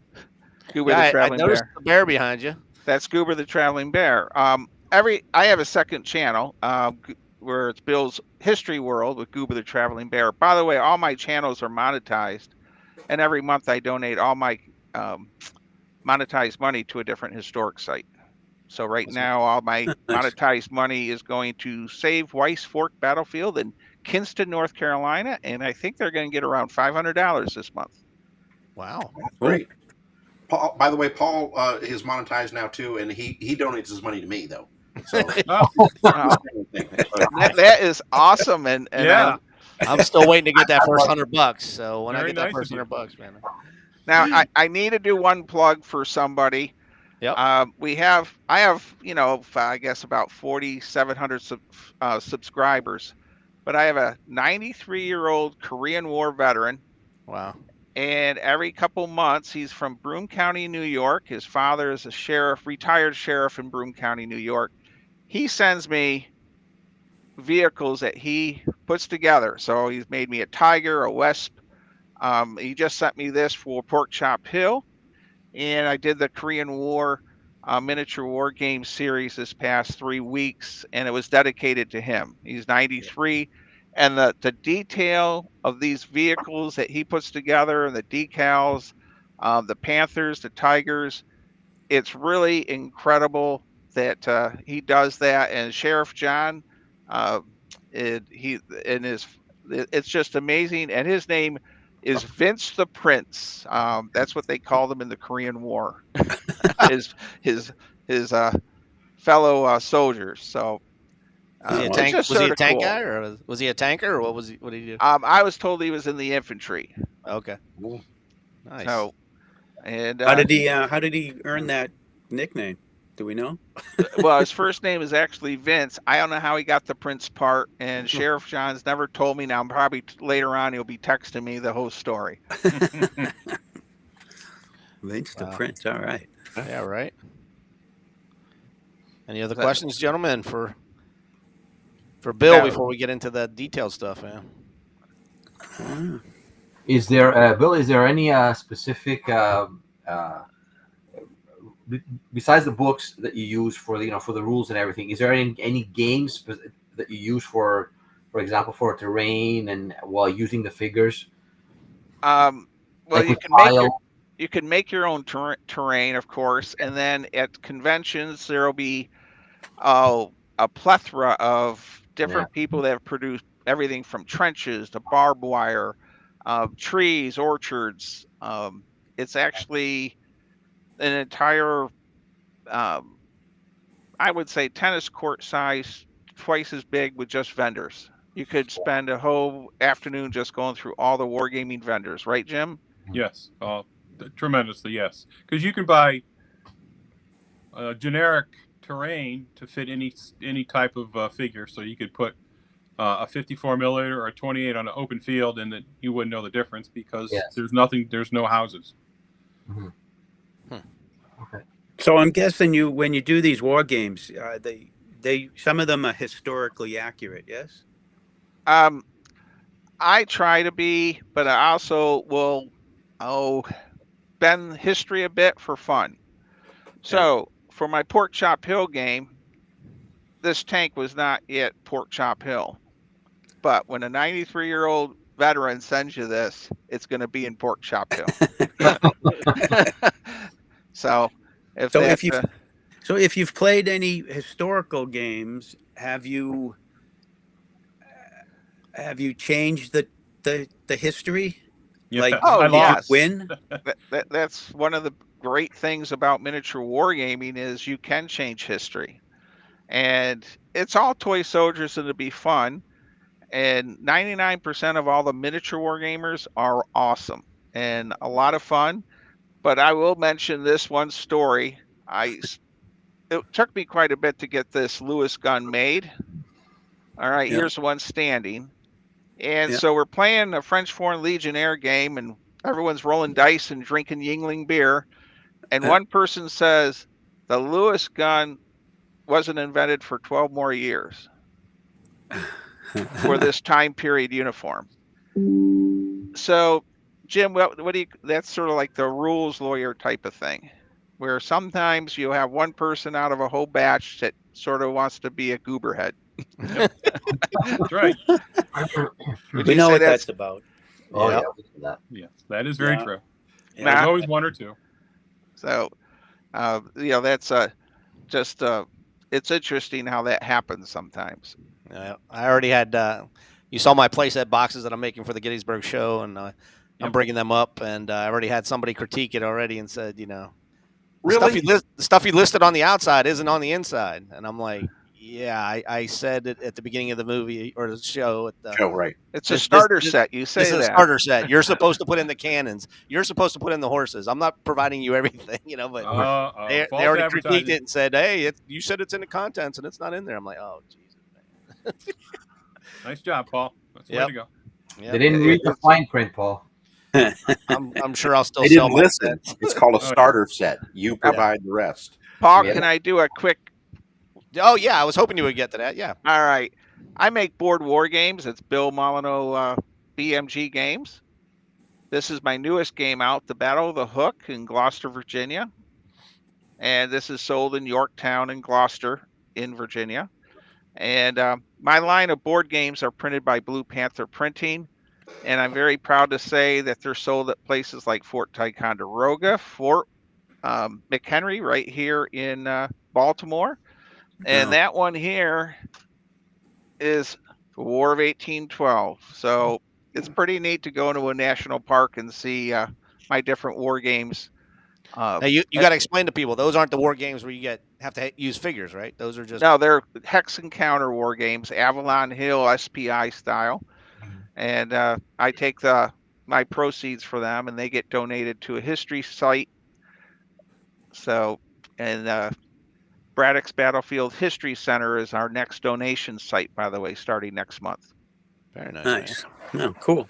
Goober Yeah, the I Traveling noticed Bear. the bear behind you. That's Goober the Traveling Bear. I have a second channel where it's Bill's History World with Goober the Traveling Bear. By the way, all my channels are monetized, and every month I donate all my monetized money to a different historic site. So right now, all my monetized money is going to Save Weiss Fork Battlefield in Kinston, North Carolina, and I think they're going to get around $500 this month. Wow. That's great. Paul, by the way, Paul is monetized now too, and he donates his money to me though. So that is awesome, and yeah. I'm still waiting to get that first $100. So when I get that Very first nice of you. $100, man. now I need to do one plug for somebody. Yep. I have I guess about 4,700 subscribers, but I have a 93-year-old Korean War veteran. Wow. And every couple months, he's from Broome County, New York. His father is a sheriff, retired sheriff in Broome County, New York. He sends me vehicles that he puts together. So he's made me a Tiger, a Wesp. He just sent me this for Pork Chop Hill. And I did the Korean War miniature war game series this past 3 weeks, and it was dedicated to him. He's 93. And the detail of these vehicles that he puts together, and the decals, the Panthers, the Tigers, it's really incredible that he does that. And Sheriff John, uh, he and his, it's just amazing. And his name is Vince the Prince. That's what they called him in the Korean War. his his his fellow soldiers. So Was he a it's tank? just Was he sort a of tank cool. guy, or was he a tanker, or what was he? What did he do? I was told he was in the infantry. Okay, nice. So, and How did he earn that nickname? Do we know? well, his first name is actually Vince. I don't know how he got the Prince part, and Sheriff John's never told me. Now, probably later on, he'll be texting me the whole story. Vince the Prince. All right. Yeah, right. Any other questions, gentlemen, for Bill before we get into the detailed stuff, man? Is there, Bill? Is there any specific besides the books that you use for the for the rules and everything? Is there any games that you use for example, for terrain and while using the figures? Well, Like you with can make tile? you can make your own terrain, of course, and then at conventions there will be a plethora of different people that have produced everything from trenches to barbed wire, trees, orchards. It's actually an entire, I would say, tennis court size, twice as big with just vendors. You could spend a whole afternoon just going through all the wargaming vendors, right, Jim? Yes, tremendously, yes. Because you can buy generic terrain to fit any type of figure. So you could put a 54 millimeter or a 28 on an open field, and that you wouldn't know the difference because there's no houses. Mm-hmm. Okay. So I'm guessing when you do these war games, they some of them are historically accurate. Yes. I try to be, but I also will bend history a bit for fun. So for my Pork Chop Hill game, this tank was not yet Pork Chop Hill. But when a 93-year-old veteran sends you this, it's going to be in Pork Chop Hill. So if you've played any historical games, have you changed the history? Yeah, like, yes. Win? That's one of the great things about miniature wargaming is you can change history. And it's all toy soldiers, and it'll be fun. And 99% of all the miniature wargamers are awesome and a lot of fun. But I will mention this one story. It took me quite a bit to get this Lewis gun made. All right, here's the one standing. And so we're playing a French Foreign Legionnaire game, and everyone's rolling dice and drinking Yingling beer. And one person says, the Lewis gun wasn't invented for 12 more years for this time period uniform. So, Jim, what do you, that's sort of like the rules lawyer type of thing, where sometimes you have one person out of a whole batch that sort of wants to be a gooberhead. That's right. We know what that's about. Oh, yeah. Yes, that is very true. Yeah. There's always one or two. So, that's just it's interesting how that happens sometimes. I already had. You saw my playset boxes that I'm making for the Gettysburg show, and I'm bringing them up, and I already had somebody critique it already and said, Really? the stuff you listed on the outside isn't on the inside, and I'm like, yeah, I said it at the beginning of the movie or the show. Right. It's a starter set. You say this is a starter set. You're supposed to put in the cannons. You're supposed to put in the horses. I'm not providing you everything, but they already critiqued it and said, hey, you said it's in the contents and it's not in there. I'm like, oh, Jesus, man. Nice job, Paul. That's the way to go. Yep. They didn't read the fine print, Paul. I'm sure I'll still They sell didn't my listen. sets. It's called a starter set. You provide the rest. Paul, can I do a quick? Oh, yeah. I was hoping you would get to that. Yeah. All right. I make board war games. It's Bill Molyneaux BMG Games. This is my newest game out, The Battle of the Hook in Gloucester, Virginia. And this is sold in Yorktown and Gloucester in Virginia. And my line of board games are printed by Blue Panther Printing. And I'm very proud to say that they're sold at places like Fort Ticonderoga, Fort McHenry, right here in Baltimore. And that one here is War of 1812. So it's pretty neat to go into a national park and see my different war games. Now you got to explain to people, those aren't the war games where you have to use figures, right? Those are just no, they're Hex and Counter war games, Avalon Hill SPI style, and I take my proceeds for them, and they get donated to a history site. So, and Braddock's Battlefield History Center is our next donation site, by the way, starting next month. Very nice. Nice. Oh, cool.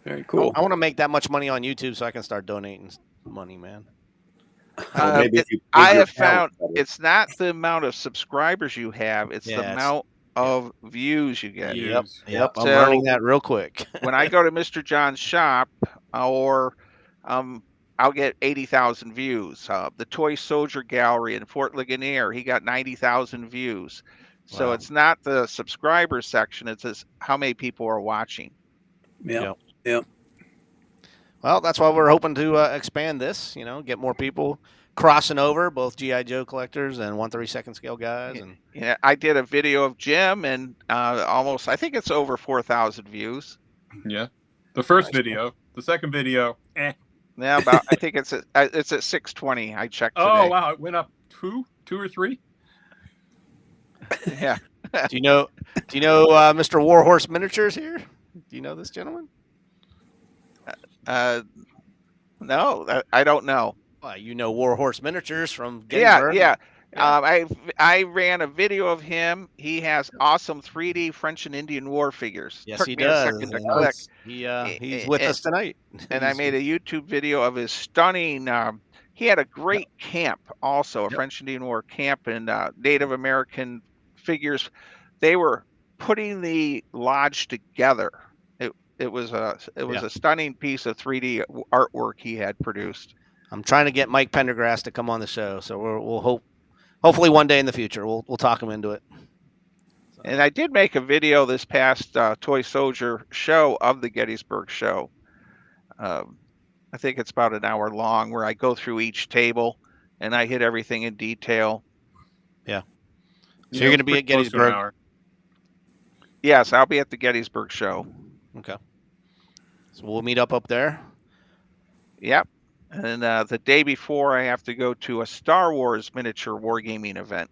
Very cool. I want to make that much money on YouTube so I can start donating money, man. Well, maybe if you paid I your have found talent better. it's not the amount of subscribers you have; it's the amount of views you get. Yep. I'm So- learning that real quick. When I go to Mr. John's shop, or I'll get 80,000 views. The Toy Soldier Gallery in Fort Ligonier, he got 90,000 views. So Wow. it's not the subscriber section; it's just how many people are watching. Yeah. Well, that's why we're hoping to expand this. Get more people crossing over, both GI Joe collectors and 1/32 scale guys. And Yeah, I did a video of Jim, and I think it's over 4,000 views. Yeah. The first video. The second video. Yeah, I think it's at 620. I checked today. Oh wow, it went up two or three. Yeah. do you know Mr. Warhorse Miniatures here? Do you know this gentleman? No, I don't know. You know Warhorse Miniatures from Gettysburg. Yeah. I ran a video of him. He has awesome 3D French and Indian war figures. Yes, Took he me does. a second to click. He's with us tonight. And I made a YouTube video of his stunning. He had a great camp, also a French Indian War camp, and Native American figures. They were putting the lodge together. It was a stunning piece of 3D artwork he had produced. I'm trying to get Mike Pendergrass to come on the show, so we'll hopefully one day in the future we'll talk him into it. And I did make a video this past Toy Soldier show of the Gettysburg show. I think it's about an hour long, where I go through each table and I hit everything in detail. Yeah. So you're going to be at Gettysburg? Yes, I'll be at the Gettysburg show. Okay. So we'll meet up there? Yep. And the day before, I have to go to a Star Wars miniature wargaming event.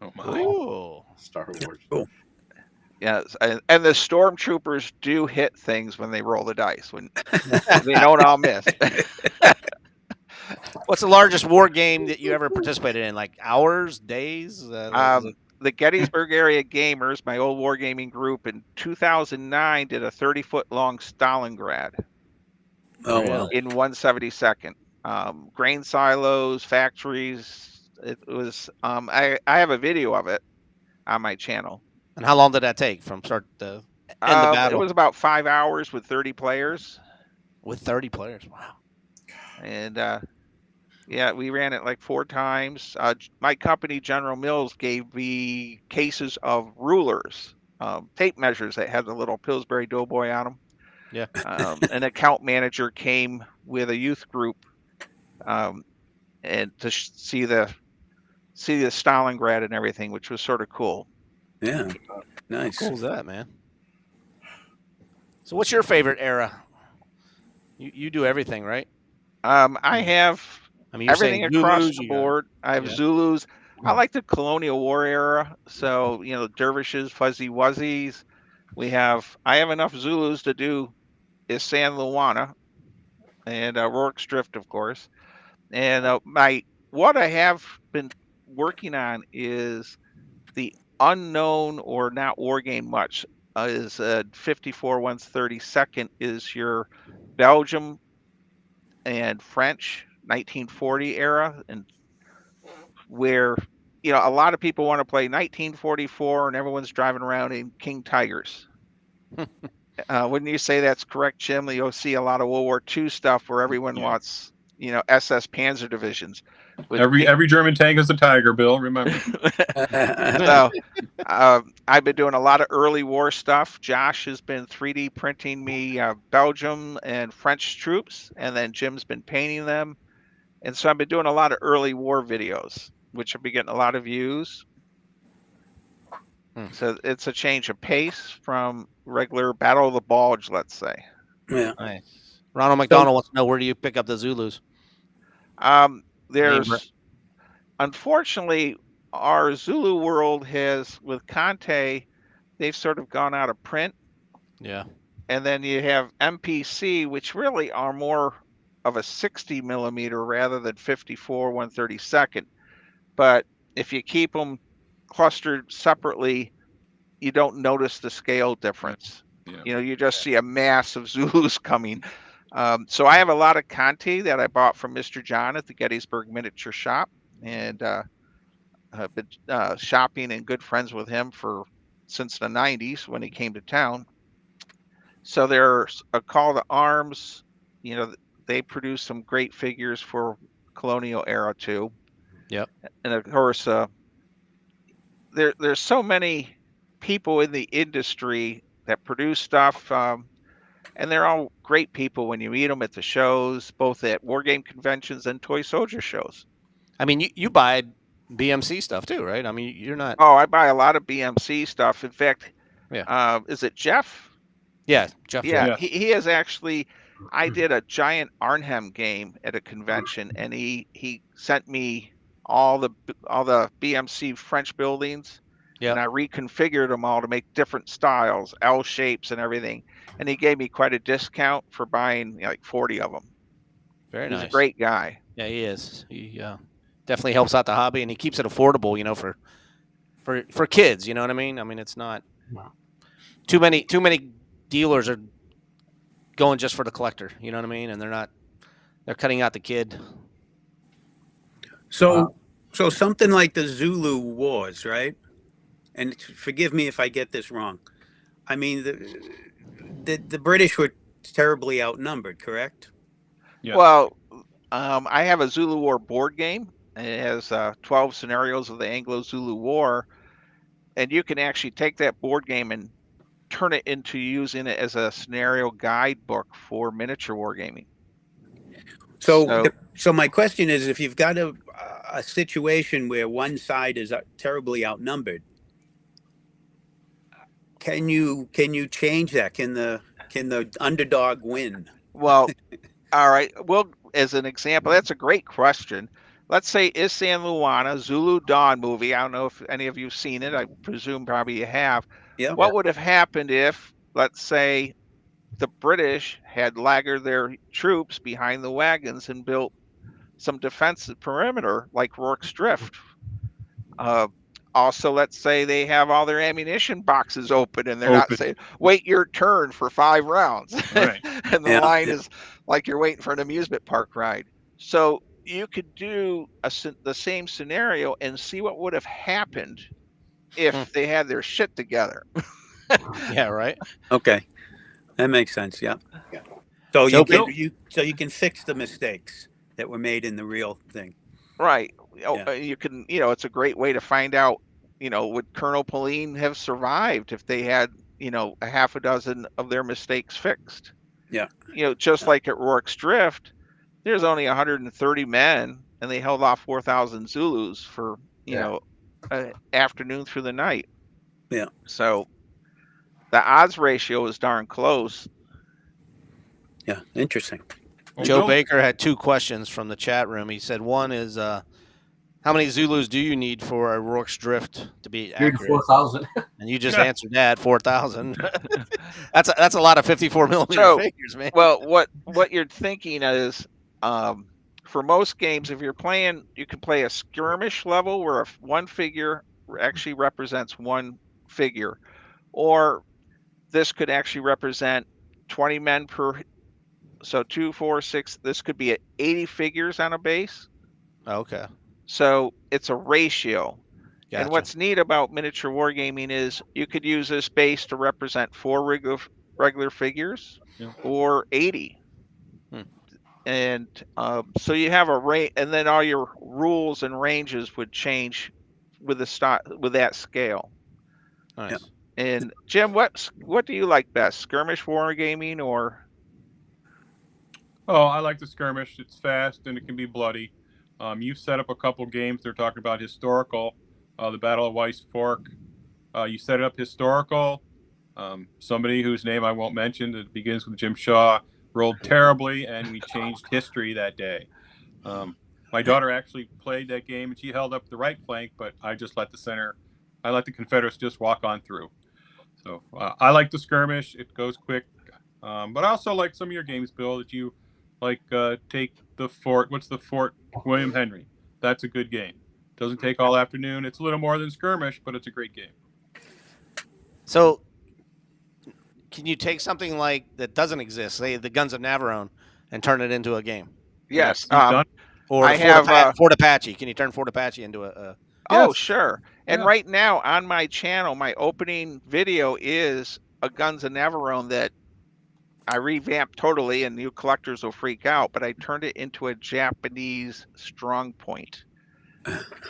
Oh my! Ooh. Star Wars. Cool. Yes, and the stormtroopers do hit things when they roll the dice. When they don't all miss. What's the largest war game that you ever participated in? Like hours, days? The Gettysburg area gamers, my old wargaming group, in 2009 did a 30-foot long Stalingrad. Oh wow. In 1/72. Grain silos, factories. It was. I have a video of it on my channel. And how long did that take from start to end the battle? It was about 5 hours with 30 players. With 30 players, wow. And yeah, we ran it like 4 times. My company, General Mills, gave me cases of rulers, tape measures that had the little Pillsbury Doughboy on them. Yeah. An account manager came with a youth group, and to see the Stalingrad and everything, which was sort of cool. Yeah. Nice. How cool is that, man? So what's your favorite era? You do everything, right? I have I mean, you're everything saying across Zulus, the you got- board. I have yeah. Zulus. I like the Colonial War era. So, dervishes, fuzzy wuzzies. I have enough Zulus to do is San Luana and Rourke's Drift, of course. And what I have been working on is the unknown or not war game much is 54 1/32 is your Belgium and French 1940 era, and where a lot of people want to play 1944 and everyone's driving around in King Tigers. Wouldn't you say that's correct, Jim? You'll see a lot of World War II stuff where everyone wants SS Panzer divisions. Every German tank is a Tiger, Bill. Remember. So, I've been doing a lot of early war stuff. Josh has been 3D printing me Belgium and French troops, and then Jim's been painting them. And so I've been doing a lot of early war videos, which have been getting a lot of views. So it's a change of pace from regular Battle of the Bulge, let's say. Yeah. Nice. Ronald McDonald wants to know, where do you pick up the Zulus? There's, unfortunately, our Zulu world has, with Conte, they've sort of gone out of print. Yeah. And then you have MPC, which really are more of a 60 millimeter rather than 54 132nd. But if you keep them clustered separately, you don't notice the scale difference. Yeah. You just see a mass of Zulus coming. So I have a lot of Conti that I bought from Mr. John at the Gettysburg Miniature Shop, and I've been shopping and good friends with him since the 90s when he came to town. So there's a Call to Arms. They produce some great figures for colonial era too. Yep. And of course, there's so many people in the industry that produce stuff, and they're all great people when you meet them at the shows, both at war game conventions and toy soldier shows. I mean, you buy BMC stuff too, right? I mean, you're not. Oh, I buy a lot of BMC stuff. In fact, is it Jeff? Yeah, Jeff. Yeah, he has actually. I did a giant Arnhem game at a convention, and he sent me all the BMC French buildings, and I reconfigured them all to make different styles, L shapes, and everything. And he gave me quite a discount for buying like 40 of them. Very nice. He's a great guy. Yeah, he is. He definitely helps out the hobby, and he keeps it affordable. For kids. You know what I mean? I mean, it's not too many dealers are going just for the collector. You know what I mean? And they're cutting out the kid. So something like the Zulu Wars, right? And forgive me if I get this wrong. I mean, the British were terribly outnumbered, correct? Yeah. Well, I have a Zulu War board game. It has 12 scenarios of the Anglo-Zulu War, and you can actually take that board game and turn it into using it as a scenario guidebook for miniature wargaming. So my question is, if you've got a situation where one side is terribly outnumbered, can you change that? Can the underdog win? Well, all right. Well, as an example, that's a great question. Let's say Isan Luana, Zulu Dawn movie. I don't know if any of you've seen it. I presume probably you have. Yeah. What would have happened if, let's say, the British had laggered their troops behind the wagons and built some defensive perimeter like Rourke's Drift? Also, let's say they have all their ammunition boxes open and they're not saying, wait your turn for 5 rounds. Right. And the line is like you're waiting for an amusement park ride. So you could do the same scenario and see what would have happened if they had their shit together. Yeah, right. Okay, that makes sense. Yeah. So you can fix the mistakes that were made in the real thing. Right. You can. It's a great way to find out. Would Colonel Pauline have survived if they had a half a dozen of their mistakes fixed? Yeah. Just like at Rourke's Drift, there's only 130 men, and they held off 4,000 Zulus for afternoon through the night. Yeah. So the odds ratio is darn close. Yeah. Interesting. Joe Baker had 2 questions from the chat room. He said one is, how many Zulus do you need for a Rourke's Drift to be accurate? 4,000. And you just answered that, 4,000. That's a lot of 54 millimeter figures, man. Well, what you're thinking is, for most games, if you're playing, you can play a skirmish level where one figure actually represents one figure, or this could actually represent 20 men per. So 2, 4, 6. This could be 80 figures on a base. Okay. So it's a ratio. Gotcha. And what's neat about miniature wargaming is you could use this base to represent 4 regular figures or 80. and so you have a range, and then all your rules and ranges would change with that scale. Nice. Yeah. And Jim, what do you like best, skirmish wargaming or? Oh, I like the skirmish. It's fast and it can be bloody. You've set up a couple games. They're talking about historical, the Battle of Weiss Fork. You set it up historical. Somebody whose name I won't mention that begins with Jim Shaw rolled terribly, and we changed history that day. My daughter actually played that game, and she held up the right flank, but I just let the Confederates just walk on through. So I like the skirmish. It goes quick. But I also like some of your games, Bill, that you like. Take the fort. What's the fort? William Henry. That's a good game. Doesn't take all afternoon. It's a little more than skirmish, but it's a great game. So, can you take something like that doesn't exist, say the Guns of Navarone, and turn it into a game? Yes. He's done. Or I have Fort Apache. Can you turn Fort Apache into a? Oh, Yes. sure. And Yeah. right now on my channel, my opening video is a Guns of Navarone that I revamped totally, and new collectors will freak out, but I turned it into a Japanese strong point.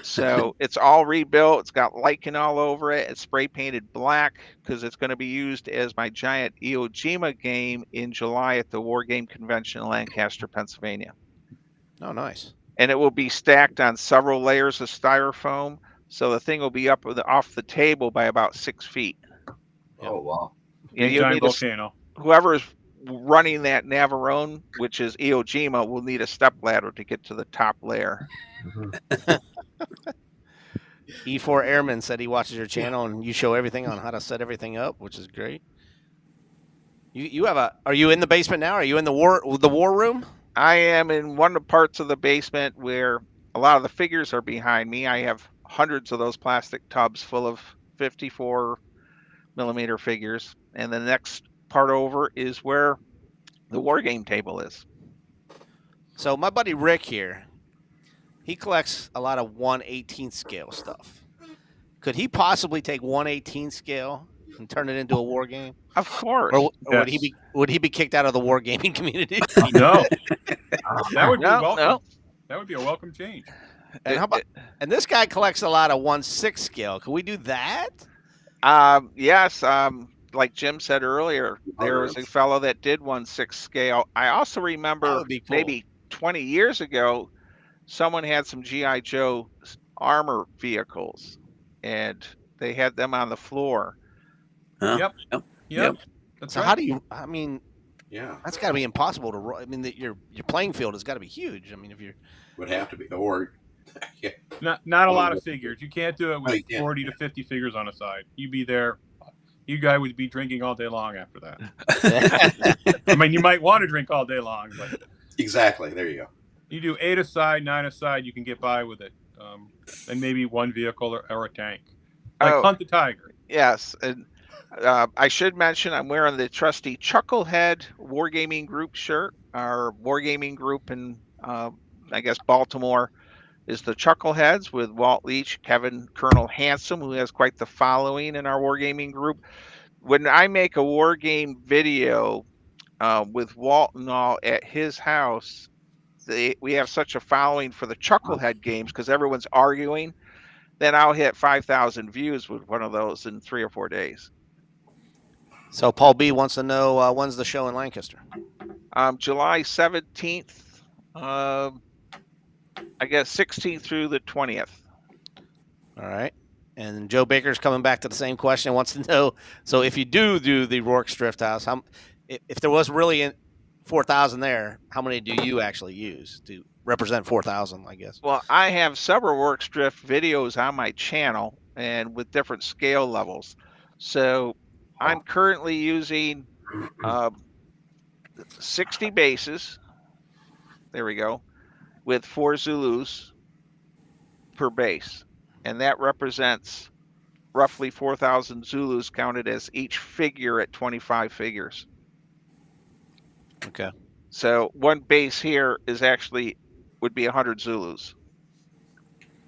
So it's all rebuilt. It's got lichen all over it. It's spray painted black because it's going to be used as my giant Iwo Jima game in July at the War Game Convention in Lancaster, Pennsylvania. Oh, nice. And it will be stacked on several layers of styrofoam. So the thing will be up off the table by about 6 feet. Oh wow. Yeah, Big you giant need volcano. whoever's running that Navarone, which is Iwo Jima, will need a step ladder to get to the top layer. E4 Airman said he watches your channel and you show everything on how to set everything up, which is great. You have a? Are you in the basement now? Are you in the war room? I am in one of the parts of the basement where a lot of the figures are behind me. I have hundreds of those plastic tubs full of 54 millimeter figures, and the next part over is where the war game table is. So my buddy Rick here, he collects a lot of 1/18 scale stuff. Could he possibly take 1/18 scale and turn it into a war game? Of course. Or Yes. would he be kicked out of the wargaming community? No, that would be No, welcome. no. That would be a welcome change. And how about? And this guy collects a lot of 1/6 scale. Can we do that? Yes. Like Jim said earlier, there was a fellow that did 1/6 scale. I also That remember would be cool. maybe 20 years ago, someone had some G.I. Joe armor vehicles, and they had them on the floor. Yep. Yep. That's So right. how do you? I mean, Yeah, that's got to be impossible to. I mean, your playing field has got to be huge. I mean, if you're would have to be, or yeah, Not a lot of figures. You can't do it with Yeah. 40 to 50 figures on a side. You'd be there. You guy would be drinking all day long after that. I mean, you might want to drink all day long, but exactly. There you go. you do 8 aside, 9 aside, you can get by with it. And maybe one vehicle or a tank. Like Oh. Hunt the Tiger. Yes, and I should mention I'm wearing the trusty Chucklehead Wargaming Group shirt. Our Wargaming Group in, I guess, Baltimore is the Chuckleheads with Walt Leach, Kevin Colonel Handsome, who has quite the following in our Wargaming Group. When I make a Wargame video with Walt and all at his house, we have such a following for the Chucklehead games because everyone's arguing. Then I'll hit 5,000 views with one of those in 3 or 4 days. So Paul B wants to know when's the show in Lancaster? July 17th, I guess 16th through the 20th. All right. And Joe Baker's coming back to the same question. Wants to know. So if you do the Rourke's Drift House, if there was really 4,000 there, how many do you actually use to represent 4,000? I guess. Well, I have several Works Drift videos on my channel and with different scale levels. So I'm currently using 60 bases. There we go. With 4 Zulus per base. And that represents roughly 4,000 Zulus counted as each figure at 25 figures. Okay. So one base here would be 100 Zulus.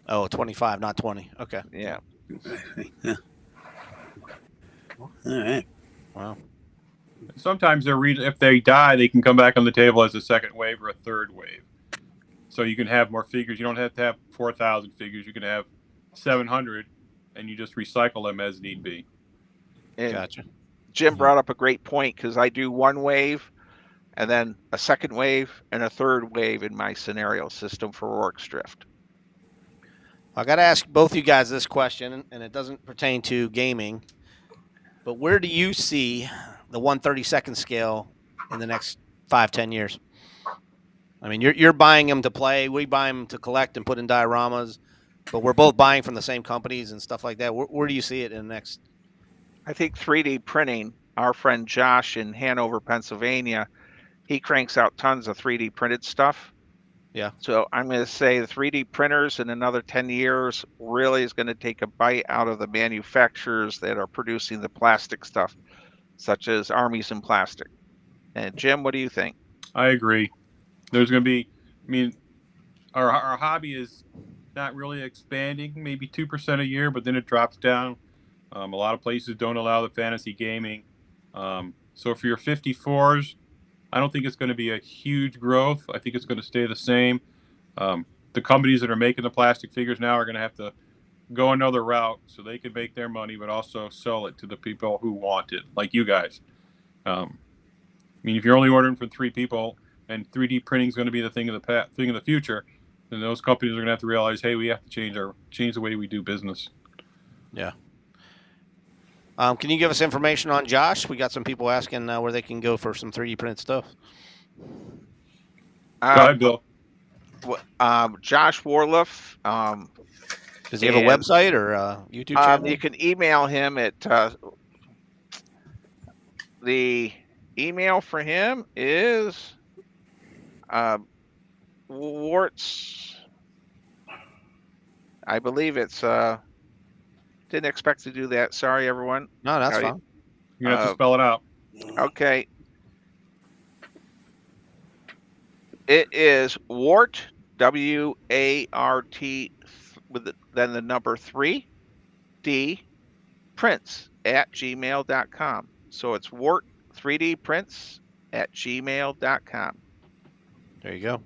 Oh, 25, not 20. Okay. Yeah. All right. Wow. sometimes if they die, they can come back on the table as a second wave or a third wave. So you can have more figures. You don't have to have 4,000 figures. You can have 700, and you just recycle them as need be. And Gotcha. Jim brought up a great point because I do one wave and then a second wave and a third wave in my scenario system for Orcs Drift. I got to ask both you guys this question, and it doesn't pertain to gaming, but where do you see the 1/32nd scale in the next 5-10 years? I mean, you're buying them to play. We buy them to collect and put in dioramas, but we're both buying from the same companies and stuff like that. Where do you see it in the next? I think 3D printing, our friend Josh in Hanover, Pennsylvania, he cranks out tons of 3D printed stuff. Yeah. So I'm going to say the 3D printers in another 10 years really is going to take a bite out of the manufacturers that are producing the plastic stuff, such as Armies in Plastic. And Jim, what do you think? I agree. There's going to be, I mean, our hobby is not really expanding, maybe 2% a year, but then it drops down. A lot of places don't allow the fantasy gaming. So for your 54s, I don't think it's going to be a huge growth. I think it's going to stay the same. The companies that are making the plastic figures now are going to have to go another route so they can make their money, but also sell it to the people who want it, like you guys. I mean, if you're only ordering from 3 people and 3D printing is going to be the thing of the future, then those companies are going to have to realize, hey, we have to change the way we do business. Yeah. Can you give us information on Josh? We got some people asking where they can go for some 3D printed stuff. Go ahead, Bill. Josh Warliff. Does he have a website or a YouTube channel? You can email him at the email for him is Warts. I believe it's didn't expect to do that. Sorry, everyone. No, that's fine. You're gonna have to spell it out. Okay. It is Wart, W-A-R-T, then the number 3, D, Prince at gmail.com. So it's Wart 3D Prince at gmail.com. There you go.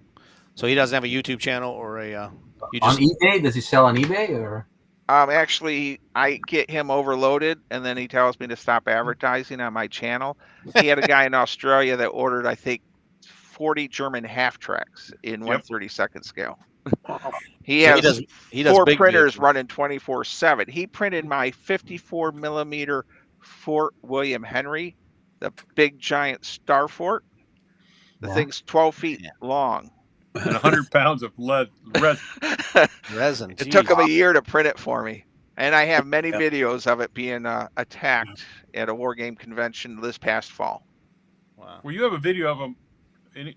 So he doesn't have a YouTube channel or a on eBay? Does he sell on eBay or? Actually, I get him overloaded, and then he tells me to stop advertising on my channel. He had a guy in Australia that ordered, I think, 40 German half tracks in 1/32nd scale. He has he does 4 big printers vehicles. running 24/7. He printed my 54 millimeter Fort William Henry, the big giant star fort. The thing's 12 feet long. And 100 pounds of lead resin. It took him a year to print it for me. And I have many videos of it being attacked at a war game convention this past fall. Wow. Well, you have a video of him,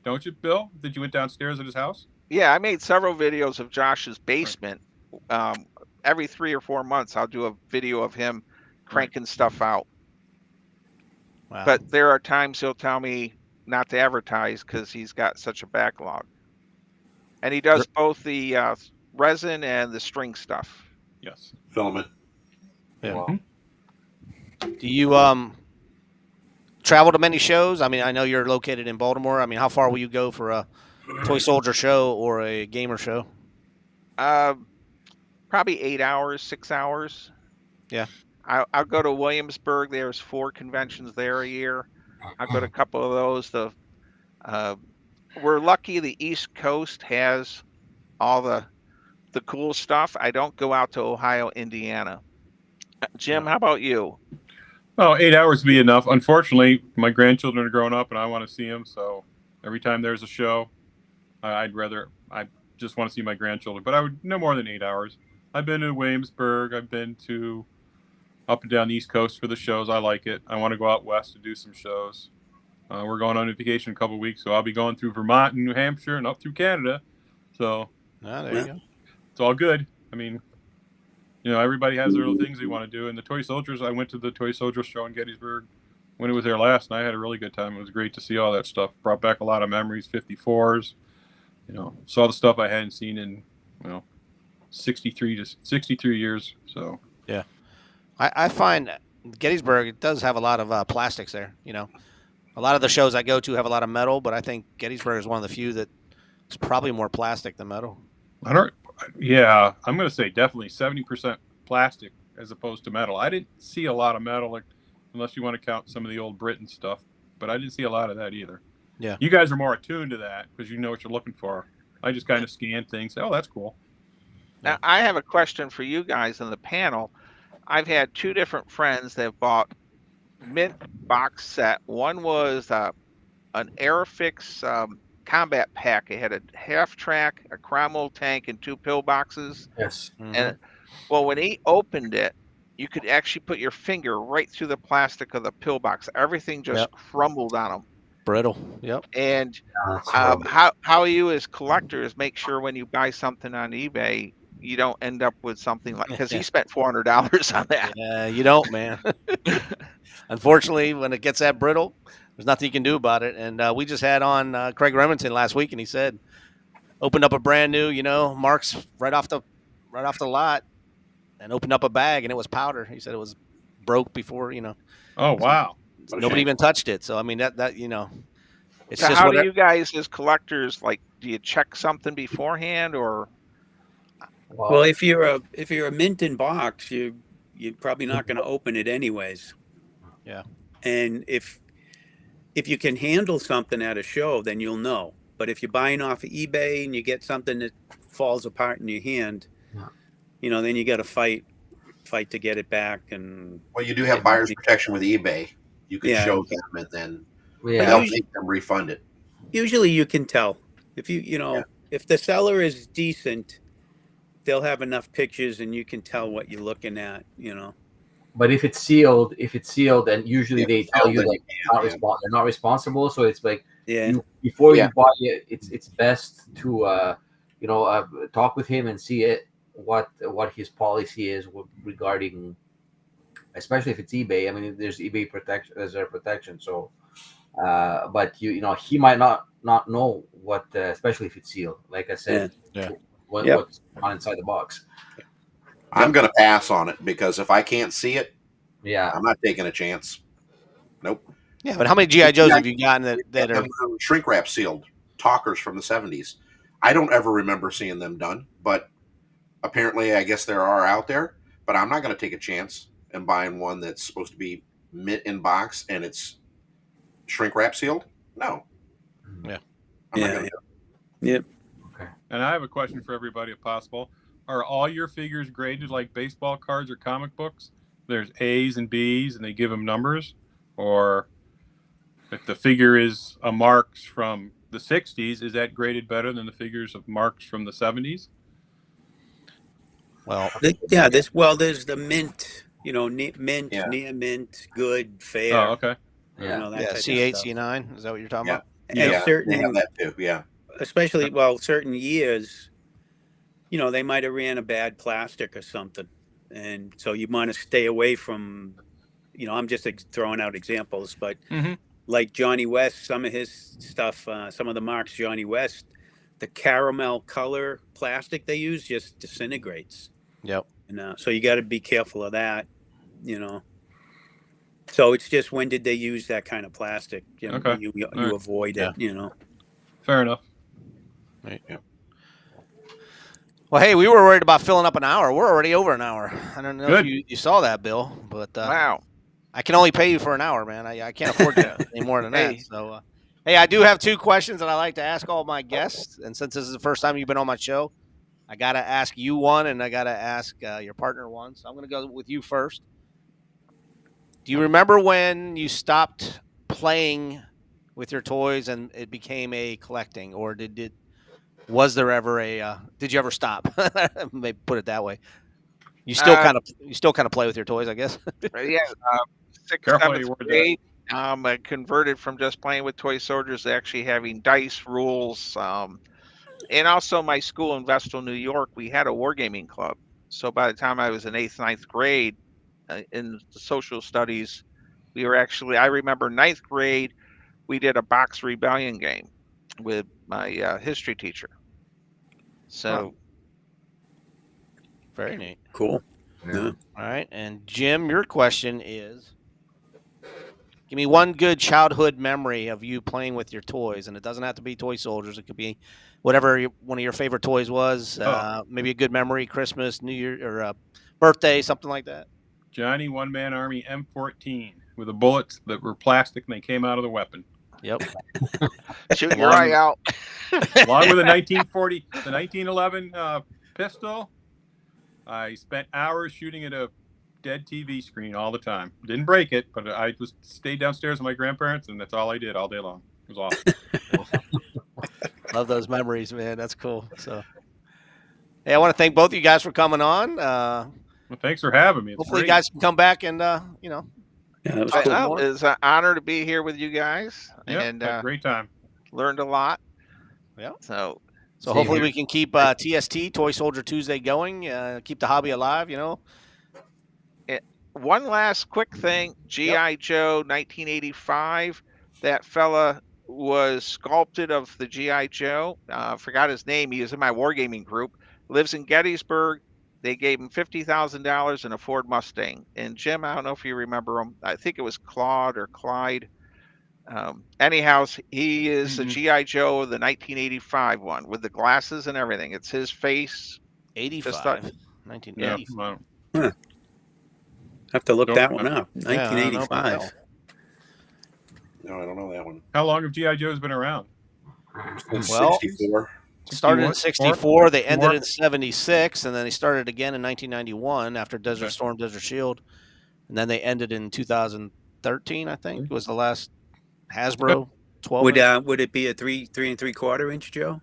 don't you, Bill? That you went downstairs at his house? Yeah, I made several videos of Josh's basement. Every 3 or 4 months, I'll do a video of him cranking stuff out. Wow. But there are times he'll tell me not to advertise because he's got such a backlog. And he does both the resin and the string stuff. Yes. Filament. Yeah. Wow. Do you travel to many shows? I mean, I know you're located in Baltimore. I mean, how far will you go for a Toy Soldier show or a gamer show? Probably 8 hours, 6 hours. Yeah. I'll go to Williamsburg. There's 4 conventions there a year. I'll go to a couple of those. We're lucky the East Coast has all the cool stuff. I don't go out to Ohio, Indiana. Jim, how about you? Well, 8 hours would be enough. Unfortunately, my grandchildren are growing up and I want to see them. So every time there's a show, I just want to see my grandchildren. But I would no more than 8 hours. I've been to Williamsburg. I've been to up and down the East Coast for the shows. I like it. I want to go out west to do some shows. We're going on vacation in a couple of weeks, so I'll be going through Vermont and New Hampshire and up through Canada. So there you go. It's all good. I mean, everybody has their little things they want to do. And the Toy Soldiers, I went to the Toy Soldiers show in Gettysburg when it was there last, and I had a really good time. It was great to see all that stuff. Brought back a lot of memories, 54s. Saw the stuff I hadn't seen in 63 years. So I find Gettysburg, it does have a lot of plastics there. A lot of the shows I go to have a lot of metal, but I think Gettysburg is one of the few that is probably more plastic than metal. Yeah, I'm going to say definitely 70% plastic as opposed to metal. I didn't see a lot of metal, like, unless you want to count some of the old Britain stuff, but I didn't see a lot of that either. Yeah. You guys are more attuned to that because you know what you're looking for. I just kind of scan things. Oh, that's cool. Now, I have a question for you guys in the panel. I've had two different friends that have bought mint box set. One was an Airfix combat pack. It had a half track, a Cromwell tank, and 2 pill boxes. Yes. And well, when he opened it, you could actually put your finger right through the plastic of the pill box. Everything just crumbled on him. Brittle. Yep. And That's horrible. how you as collectors make sure when you buy something on eBay, you don't end up with something like, because he spent $400 on that. Yeah, you don't, man. Unfortunately, when it gets that brittle, there's nothing you can do about it. And we just had on Craig Remington last week, and he said, opened up a brand new, Marks right off the lot, and opened up a bag, and it was powder. He said it was broke before, Oh, wow. nobody even touched it. So I mean that it's So just how do you guys as collectors, like, do you check something beforehand, or? Well, if you're a mint in box, you're probably not going to open it anyways. Yeah. And if you can handle something at a show, then you'll know. But if you're buying off of eBay and you get something that falls apart in your hand, then you got to fight to get it back. And Well, you do have buyer's protection with eBay. You can show them, and then they'll make them refund it. Usually, you can tell if if the seller is decent, they'll have enough pictures, and you can tell what you're looking at. But if it's sealed, and usually they tell you that they're not responsible. So it's like, before you buy it, it's best to talk with him and see what his policy is regarding, especially if it's eBay. I mean, there's eBay protection, there's a protection. So, but he might not know what, especially if it's sealed. Like I said, what's on inside the box. I'm going to pass on it because if I can't see it, I'm not taking a chance. Nope. Yeah, but how many GI Joes have you gotten that are shrink wrap sealed talkers from the 70s? I don't ever remember seeing them done, but apparently, I guess there are out there. But I'm not going to take a chance and buying one that's supposed to be mint in box and it's shrink wrap sealed. No. Yeah. I'm not going to. Yep. Okay. And I have a question for everybody, if possible. Are all your figures graded like baseball cards or comic books? There's A's and B's, and they give them numbers? Or if the figure is a Marks from the 60s, is that graded better than the figures of Marks from the 70s? Well, there's the mint, mint, near mint, good, fair. Oh, okay. C8, C9. Is that what you're talking about? And certain, they have that too. Yeah. Especially, certain years, they might have ran a bad plastic or something. And so you want to stay away from, I'm just throwing out examples, but like Johnny West, some of his stuff, some of the Marks Johnny West, the caramel color plastic they use just disintegrates. Yep. And so you got to be careful of that, So it's just, when did they use that kind of plastic? You avoid it, Fair enough. Right. Yeah. Well, hey, we were worried about filling up an hour. We're already over an hour. I don't know if you saw that, Bill, but wow. I can only pay you for an hour, man. I can't afford any more than that. So, hey, I do have 2 questions that I like to ask all my guests. And since this is the first time you've been on my show, I got to ask you one, and I got to ask your partner one. So I'm going to go with you first. Do you remember when you stopped playing with your toys and it became a collecting, or was there ever did you ever stop? Maybe put it that way. You still kind of play with your toys, I guess. Yeah. 6th, 7th grade, I converted from just playing with toy soldiers to actually having dice rules. And also my school in Vestal, New York, we had a wargaming club. So by the time I was in 8th, 9th grade in the social studies, we were actually, I remember 9th grade, we did a box rebellion game with my history teacher. So very neat. Cool. Yeah. All right. And Jim, your question is? Give me one good childhood memory of you playing with your toys, and it doesn't have to be toy soldiers. It could be whatever one of your favorite toys was. Maybe a good memory, Christmas, New Year, or birthday, something like that. Johnny One Man Army M14 with the bullets that were plastic and they came out of the weapon. Yep. Shoot your eye out. Along with the 1911 pistol, I spent hours shooting at a dead TV screen all the time. Didn't break it, but I just stayed downstairs with my grandparents, and that's all I did all day long. It was awesome. Love those memories, man. That's cool. So, hey, I want to thank both of you guys for coming on. Well, thanks for having me. It's Hopefully, great. you guys can come back and you know. Yeah, that was cool. Well, it's an honor to be here with you guys, Yep, and had a great time. learned a lot. Yeah. So So hopefully we can keep TST Toy Soldier Tuesday going. Keep the hobby alive. You know. one last quick thing, G.I. Joe 1985, that fella was sculpted of the G.I. Joe. Forgot his name. He was in my wargaming group. Lives in Gettysburg. They gave him $50,000 in a Ford Mustang. And Jim, I don't know if you remember him. I think it was Claude or Clyde. Anyhow, he is the G.I. Joe of the 1985 one with the glasses and everything. It's his face. 85. 1985. Yeah, Have to look Don't that one remember. up. Yeah, I don't know about that 1985. one. No, I don't know that one. how long have G.I. Joe's been around? Since Well, 64. Started in 64, 64. They ended 64. in 76, and then they started again in 1991 after Desert Okay. Storm, Desert Shield, and then they ended in 2013. I think was the last Hasbro 12. Would it be a 3 3/4 inch, Joe?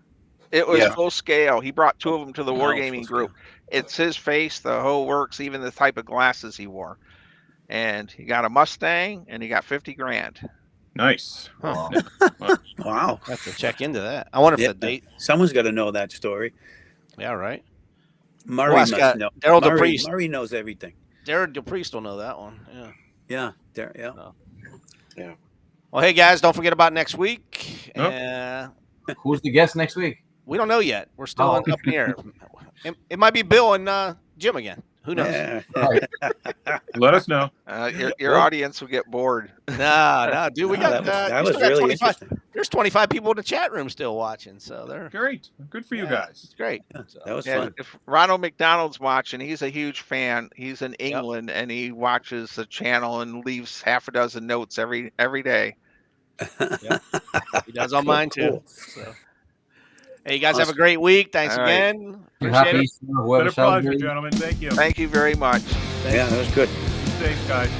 It was Yeah. full scale. He brought two of them to the Oh, wargaming full group. It's his face, the whole works, even the type of glasses he wore. And he got a Mustang, and he got 50 grand. Nice. Huh. Wow. I have to check into that. I wonder if Yeah. the date. Someone's got to know that story. Yeah, right. Murray Well, must Scott, know. Daryl Murray, DePriest. Murray knows everything. Derek DePriest will know that one. Yeah. Yeah. Well, hey guys, don't forget about next week. Nope. Who's the guest next week? We don't know yet. We're still Oh. up in the air. It might be Bill and Jim again. Who knows? Yeah. Let us know. Your audience will get bored. No, dude. We No, got that we was still got really 25. interesting. There's 25 people in the chat room still watching, so they're Great. Good for you yeah, guys. It's great. So, That was Yeah, fun. if Ronald McDonald's watching, he's a huge fan. He's in England, and he watches the channel and leaves half a dozen notes every day. he does on mine too. Cool. So. Hey, you guys have a great week. Thanks All right. again. Appreciate Happy it. Easter, Been whoever a pleasure, celebrates. gentlemen. Thank you. Thank you very much. Yeah, that was good. Be safe, guys.